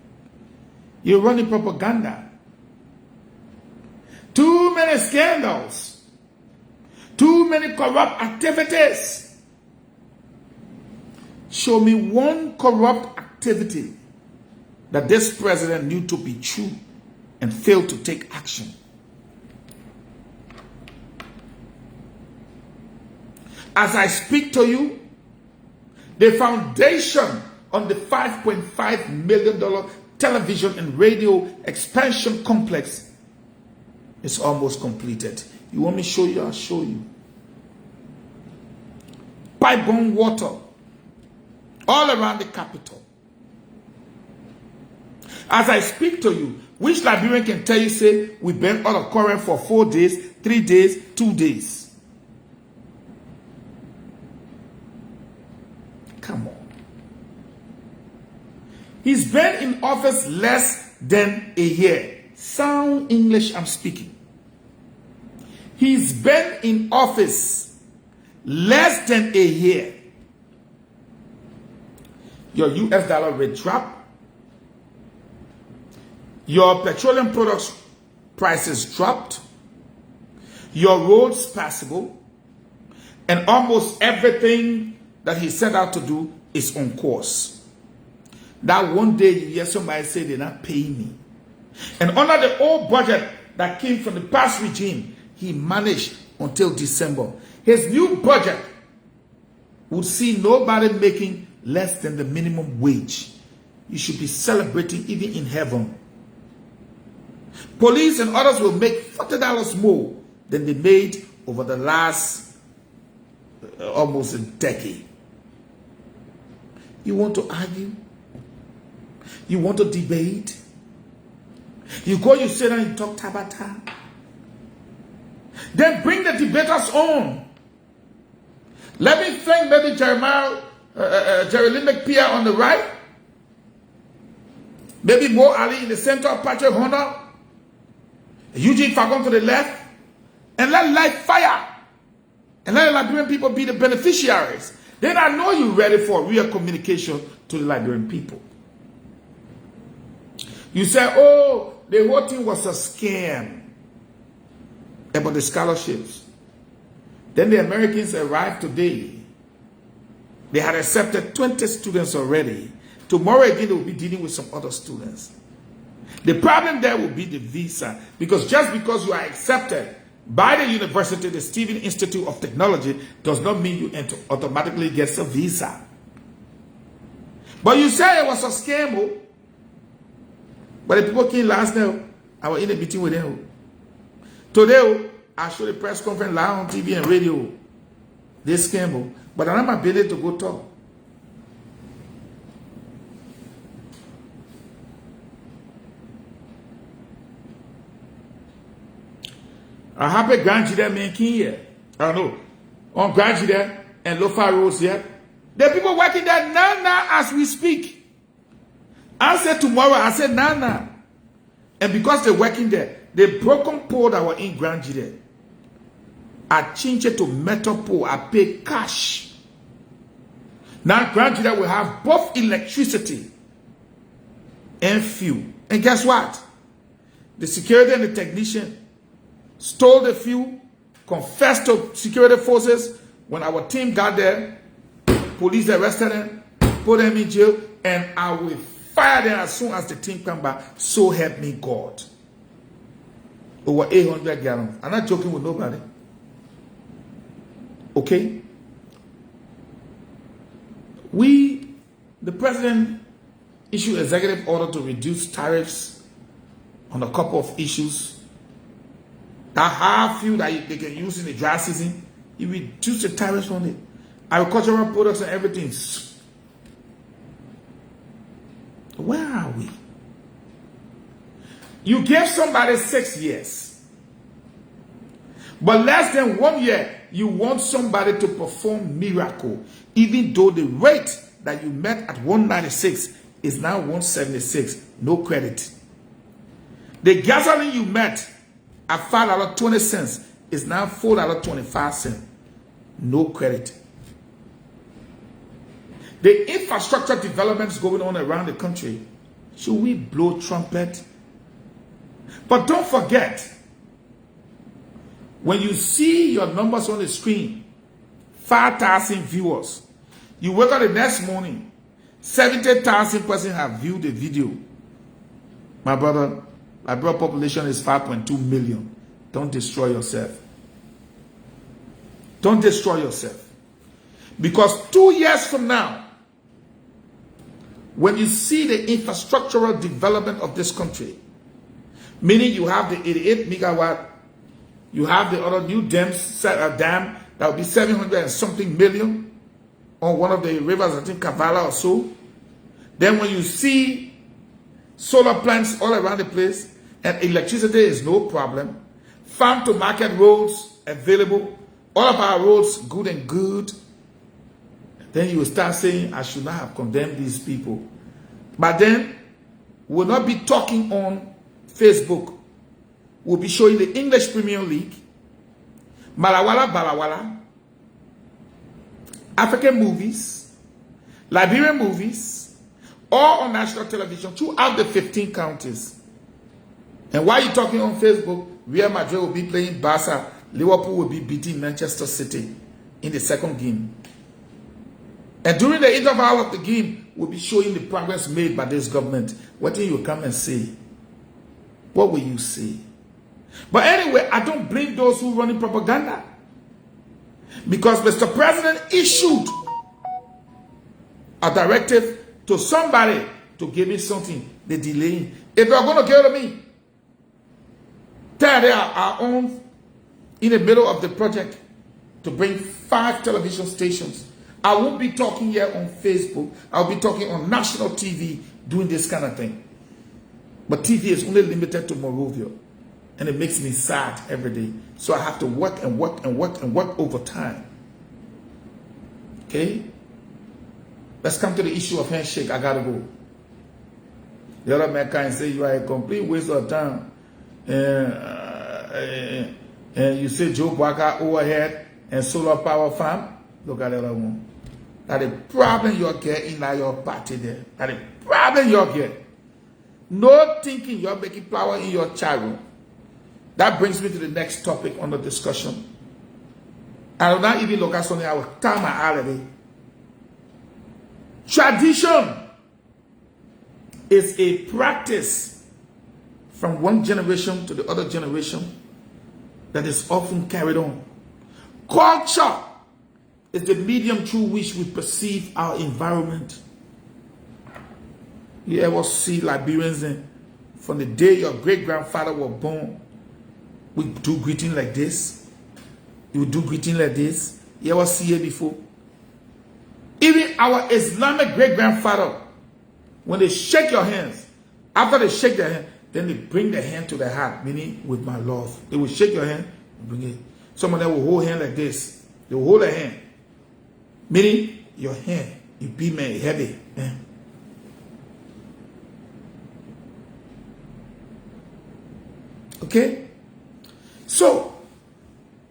You're running propaganda. Too many scandals. Too many corrupt activities. Show me one corrupt activity that this president knew to be true and failed to take action. As I speak to you, the foundation on the $5.5 million television and radio expansion complex is almost completed. You want me to show you? I'll show you. Pipe-borne water all around the capital. As I speak to you, which Liberian can tell you, say, we burned all of current for 4 days, 3 days, 2 days? Come on. He's been in office less than a year. Sound English I'm speaking. He's been in office less than a year. Your US dollar rate dropped. Your petroleum products prices dropped. Your roads passable. And almost everything that he set out to do is on course. That one day you hear somebody say they're not paying me. And under the old budget that came from the past regime, he managed until December. His new budget would see nobody making less than the minimum wage. You should be celebrating even in heaven. Police and others will make $40 more than they made over the last almost a decade. You want to argue? You want to debate? You go, you sit down and talk tabata. Then bring the debaters on. Let me thank maybe Jerry Lynn McPeer on the right. Maybe Mo Ali in the center, Patrick Honor. Eugene Fahngon to the left. And let light fire. And let the Liberian people be the beneficiaries. Then I know you're ready for real communication to the Liberian people. You say, oh, the whole thing was a scam about the scholarships. Then the Americans arrived today. They had accepted 20 students already. Tomorrow again, they will be dealing with some other students. The problem there will be the visa. Because just because you are accepted by the university, the Stephen Institute of Technology, does not mean you automatically get a visa. But you say it was a scam. But the people came last night. I was in a meeting with them. Today, I show the press conference live on TV and radio. This scam. But I'm not ability to go talk. A happy grandchildren making here. I know. On grandchildren and Lofa Roads here. The people working there now as we speak. I said tomorrow, I said now. And because they're working there, the broken pole that were in grandchildren, I changed it to metal pole. I pay cash. Now grandchildren will have both electricity and fuel. And guess what? The security and the technician stole the fuel, confessed to security forces. When our team got there, police arrested them, put them in jail, and I will fire them as soon as the team come back. So help me God. Over 800 gallons. I'm not joking with nobody. Okay? The president issued executive order to reduce tariffs on a couple of issues. That high fuel that they can use in the dry season, he reduced the tariffs on it. Agricultural products and everything. Where are we? You gave somebody 6 years. But less than 1 year, you want somebody to perform miracle. Even though the rate that you met at 196 is now 176. No credit. The gasoline you met at $5.20 is now $4.25. no credit. The infrastructure developments going on around the country, should we blow trumpet? But don't forget, when you see your numbers on the screen, 5,000 viewers, you wake up the next morning, 70,000 persons have viewed the video. My brother, Liberia population is 5.2 million. Don't destroy yourself. Don't destroy yourself. Because 2 years from now, when you see the infrastructural development of this country, meaning you have the 88 megawatt, you have the other new dam that will be 700 and something million on one of the rivers, I think Kavala or so. Then when you see solar plants all around the place, and electricity is no problem, farm to market roads available, all of our roads good and good, then you will start saying, I should not have condemned these people. But then, we'll not be talking on Facebook. We'll be showing the English Premier League, Malawala Balawala, African movies, Liberian movies, all on national television throughout the 15 counties. And while you're talking on Facebook, Real Madrid will be playing Barca, Liverpool will be beating Manchester City in the second game. And during the interval of the game, we'll be showing the progress made by this government. What do you come and say? What will you say? But anyway, I don't blame those who run in propaganda. Because Mr. President issued a directive to somebody to give me something. They're delaying. If you're going to give it to me, tell them our own in the middle of the project to bring 5 television stations. I won't be talking here on Facebook. I'll be talking on national TV doing this kind of thing. But TV is only limited to Monrovia. And it makes me sad every day. So I have to work and work and work and work overtime. Okay? Let's come to the issue of handshake. I gotta go. The other man can say you are a complete waste of time. And you say Joe Baka overhead and solar power farm. Look at the other one. That's the problem you're getting at your party there. That's the problem you're getting. No thinking you're making power in your child room. That brings me to the next topic on the discussion. I will not even look at something I will tell my already. Tradition is a practice from one generation to the other generation that is often carried on. Culture is the medium through which we perceive our environment. You ever see Liberians from the day your great-grandfather was born, we do greeting like this. You do greeting like this. You ever see it before? Even our Islamic great-grandfather, when they shake your hands, after they shake their hand, then they bring their hand to their heart, meaning with my love. They will shake your hand and bring it. Some of them will hold hand like this. They will hold their hand, meaning your hand, you be me heavy. Okay? So,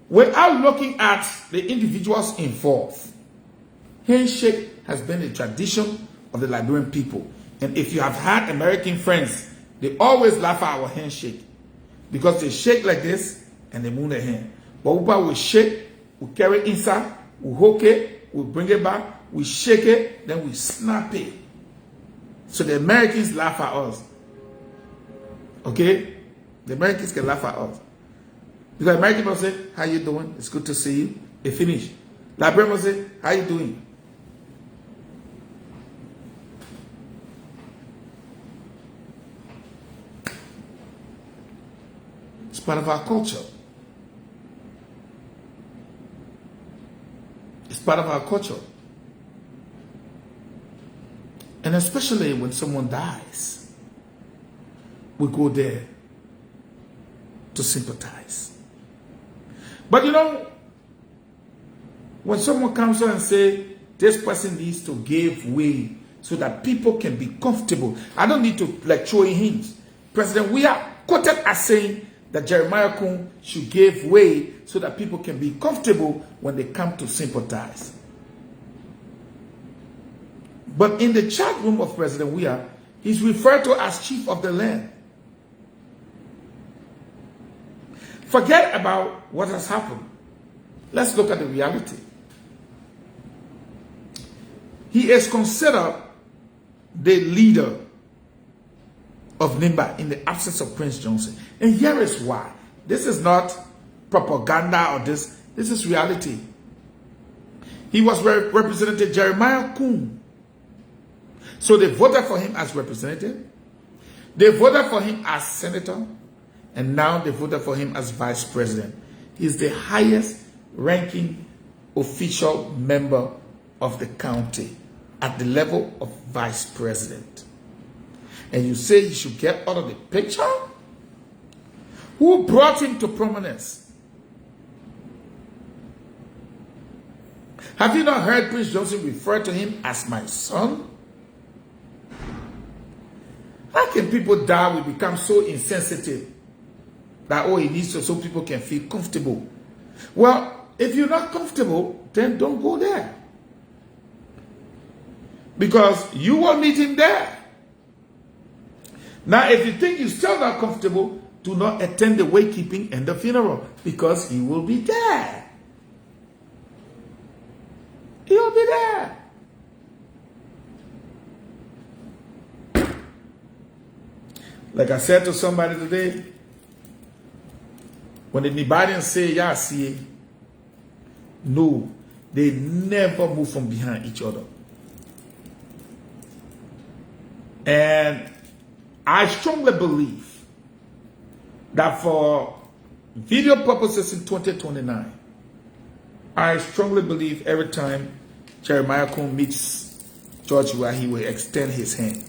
without looking at the individuals involved, handshake has been a tradition of the Liberian people. And if you have had American friends, they always laugh at our handshake. Because they shake like this and they move their hand. But we will shake, we carry it inside, we hook it, we bring it back, we shake it, then we snap it. So the Americans laugh at us. Okay? The Americans can laugh at us. Because American people say, how you doing? It's good to see you. They finish. Liberian will say, how you doing? It's part of our culture. It's part of our culture. And especially when someone dies, we go there to sympathize. But you know, when someone comes on and say, this person needs to give way so that people can be comfortable. I don't need to like throwing hints. President, we are quoted as saying that Jeremiah Kun should give way so that people can be comfortable when they come to sympathize. But in the chat room of President Weah, he's referred to as chief of the land. Forget about what has happened. Let's look at the reality. He is considered the leader of Nimba in the absence of Prince Johnson. And here is why. This is not propaganda or this. This is reality. He was Representative Jeremiah Kuhn. So they voted for him as representative. They voted for him as senator. And now they voted for him as vice president. He's the highest ranking official member of the county at the level of vice president. And you say he should get out of the picture? Who brought him to prominence? Have you not heard Prince Johnson refer to him as my son? How can people die? We become so insensitive that, oh, it needs to, so people can feel comfortable. Well, if you're not comfortable, then don't go there. Because you will meet him there. Now, if you think you're still not comfortable, do not attend the wakekeeping and the funeral, because he will be there. He will be there. Like I said to somebody today, when the Nibarians say, yeah, see, no, they never move from behind each other. And I strongly believe that for video purposes in 2029, I strongly believe every time Jeremiah Kuhn meets George Weah, he will extend his hand.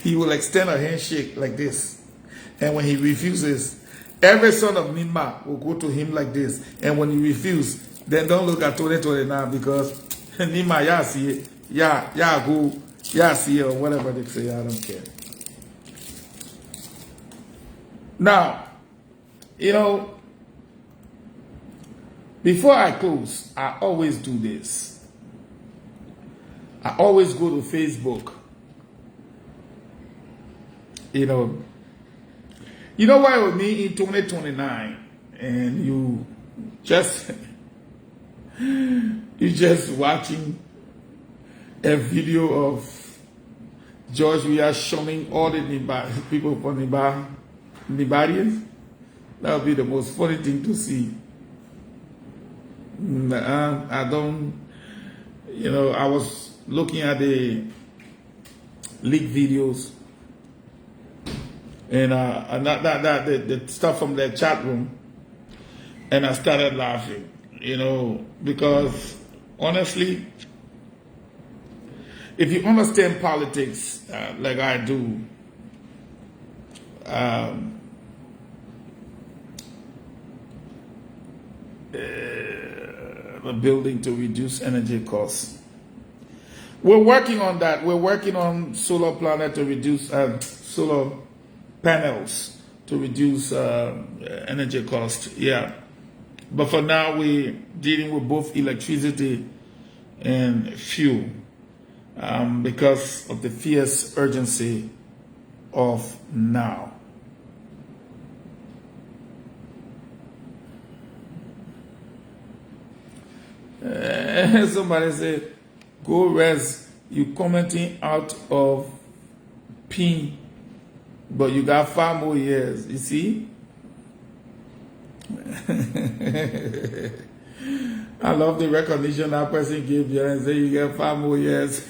He will extend a handshake like this. And when he refuses, every son of Nimba will go to him like this. And when he refuses, then don't look at 2029, because Nimba, yeah, see it. Yeah, go. Yeah, see it, or whatever they say. I don't care. Now, you know, before I close, I always do this. I always go to Facebook. You know why with me in 2029, and you just watching a video of George Weah showing all the people from Liberians. That would be the most funny thing to see. I don't, I was looking at the leaked videos, and the stuff from the chat room, and I started laughing, because honestly, if you understand politics like I do, a building to reduce energy costs. We're working on that. We're working on solar planet to reduce solar panels to reduce energy cost. Yeah, but for now we're dealing with both electricity and fuel because of the fierce urgency of now. Somebody said, go rest. You commenting out of pain, but you got 5 more years. You see? I love the recognition that person gave you and say you get 5 more years.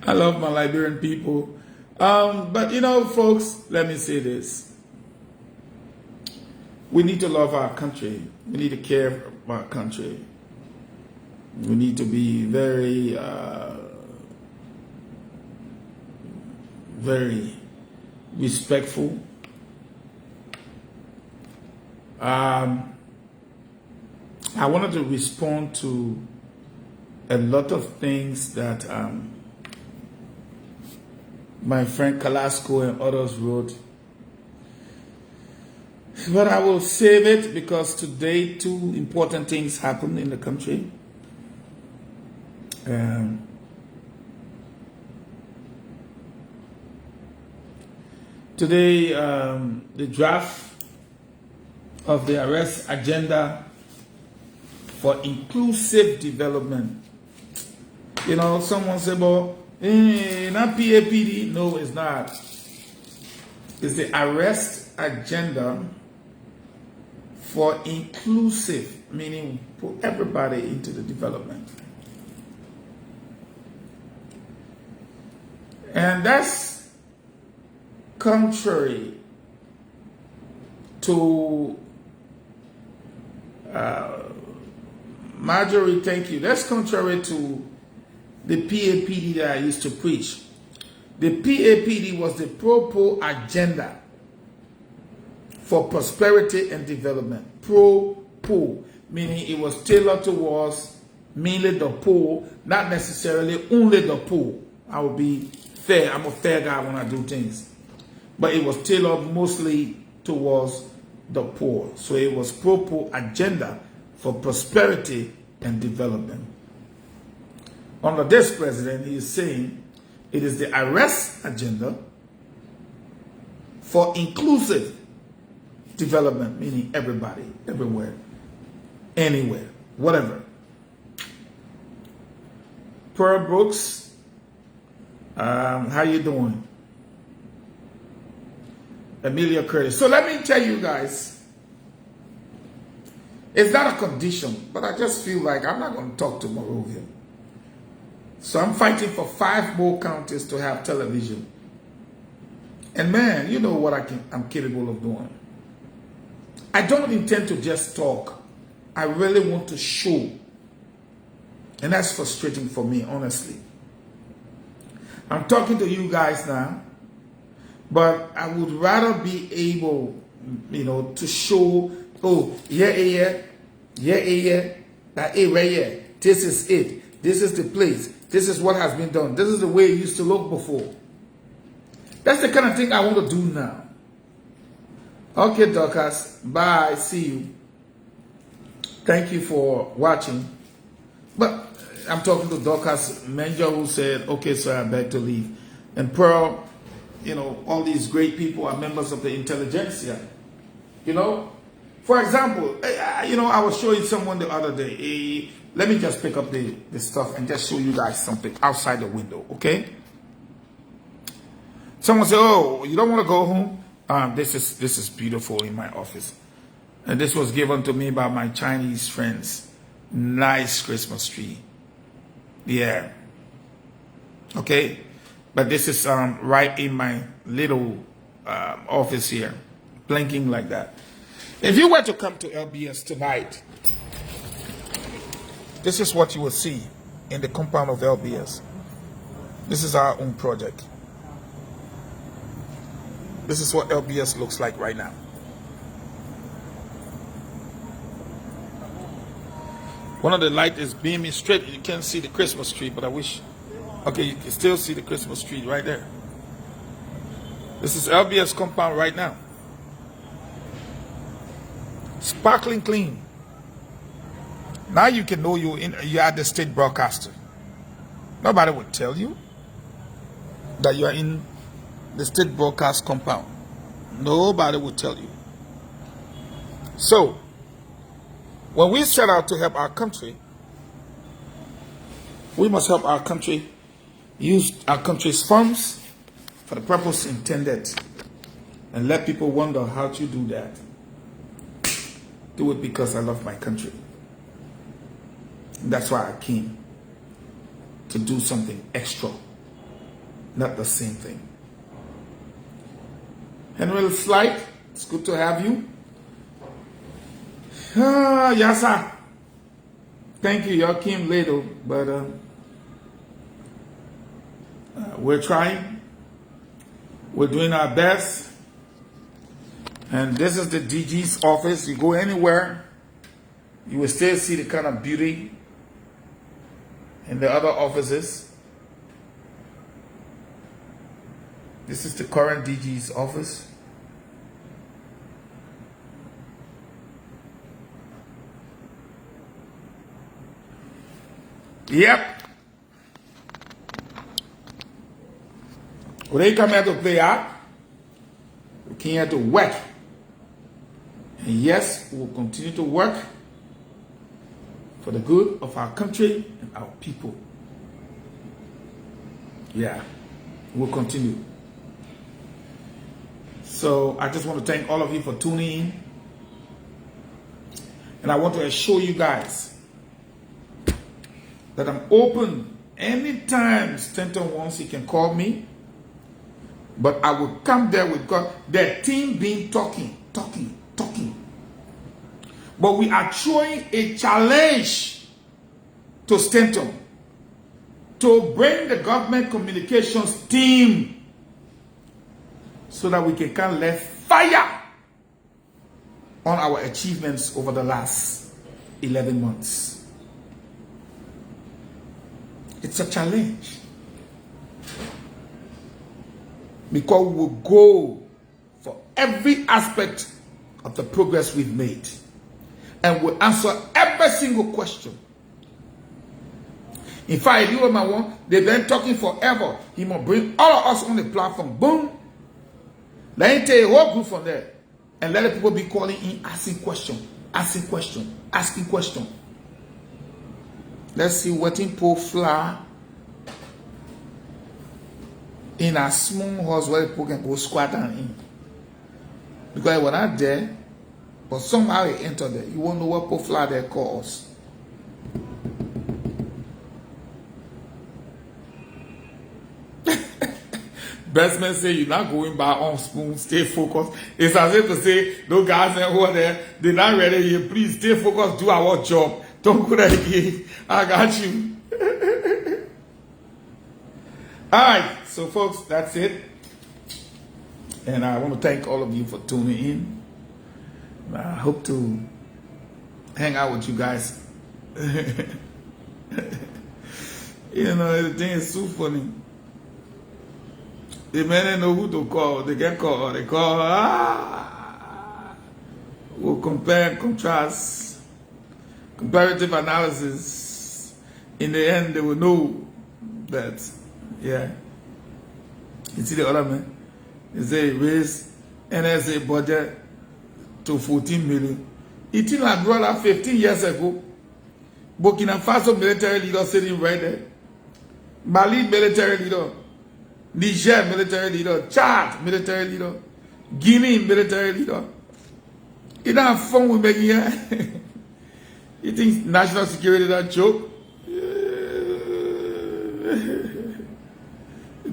I love my Liberian people. But folks, let me say this. We need to love our country. We need to care for our country. We need to be very, very respectful. I wanted to respond to a lot of things that my friend Kalasco and others wrote. But I will save it because today 2 important things happen in the country. Today, the draft of the arrest agenda for inclusive development. You know, someone said, well, not PAPD. No, it's not. It's the arrest agenda for inclusive, meaning put everybody into the development. And that's contrary to Marjorie, thank you. That's contrary to the PAPD that I used to preach. The PAPD was the pro-poor agenda for prosperity and development. Pro-poor, meaning it was tailored towards mainly the poor, not necessarily only the poor. I will be fair. I'm a fair guy when I do things. But it was tailored mostly towards the poor. So it was pro-poor agenda for prosperity and development. Under this president, he is saying it is the arrest agenda for inclusive development, meaning everybody, everywhere, anywhere, whatever. Pearl Brooks, how you doing? Amelia Curtis. So let me tell you guys, it's not a condition, but I just feel like I'm not going to talk to Morovia. So I'm fighting for 5 more counties to have television. And man, you know what I'm capable of doing. I don't intend to just talk. I really want to show. And that's frustrating for me, honestly. I'm talking to you guys now, but I would rather be able, you know, to show, oh, yeah, right here. This is it. This is the place. This is what has been done. This is the way it used to look before. That's the kind of thing I want to do now. Okay, Dorcas. Bye. See you. Thank you for watching. But I'm talking to Dorcas Menja, who said, okay, sir, I beg to leave. And Pearl, you know, all these great people are members of the Intelligentsia. You know? For example, you know, I was showing someone the other day. Let me just pick up the stuff and just show you guys something outside the window, okay? Someone said, oh, you don't want to go home? This is beautiful in my office. And this was given to me by my Chinese friends. Nice Christmas tree. Yeah. Okay? But this is right in my little office here. Blinking like that. If you were to come to LBS tonight, this is what you will see in the compound of LBS. This is our own project. This is what LBS looks like right now. One of the lights is beaming straight. You can't see the Christmas tree, but I wish. Okay, you can still see the Christmas tree right there. This is LBS compound right now. Sparkling clean. Now you can know you're at the state broadcaster. Nobody would tell you that you are in the state broadcast compound. Nobody would tell you. So, when we set out to help our country, we must help our country use our country's funds for the purpose intended. And let people wonder, how'd you do that? Do it because I love my country. And that's why I came to do something extra, not the same thing. Henry Slight, it's good to have you. Yes, sir. Thank you. Y'all came later, but we're trying. We're doing our best. And this is the DG's office. You go anywhere, you will still see the kind of beauty in the other offices. This is the current DG's office. Yep. We ain't come here to play out. We came here to work. And yes, we will continue to work for the good of our country and our people. Yeah, we'll continue. So I just want to thank all of you for tuning in. And I want to assure you guys that I'm open anytime Stanton wants, he can call me. But I will come there with God. The team been talking. But we are throwing a challenge to Stanton to bring the government communications team so that we can come let fire on our achievements over the last 11 months. It's a challenge. Because we will go for every aspect of the progress we've made. And we'll answer every single question. In fact, you and my one, they've been talking forever. He must bring all of us on the platform. Boom. Let him take a whole group from there. And let the people be calling in, asking question. Let's see what in Paul fly in a small house where people can go squat down in. Because we're not there, but somehow he entered there. You won't know what Paul fly there calls. Best man say you're not going by on spoon, stay focused. It's as if to say, those guys over there, they're not ready here. Please stay focused, do our job. Don't go there again. I got you. Alright, so folks, that's it. And I want to thank all of you for tuning in. I hope to hang out with you guys. You know, the thing is so funny. The men know who to call. They get called. They call. We'll compare and contrast. Comparative analysis. In the end, they will know that, yeah. You see the other man? They say raise NSA budget to 14 million. It didn't like brought up 15 years ago. Burkina Faso military leader sitting right there. Mali military leader. Niger military leader, Chad military leader, Guinea military leader. You don't have fun with making here. You think national security is a joke?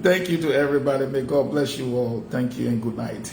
Thank you to everybody. May God bless you all. Thank you and good night.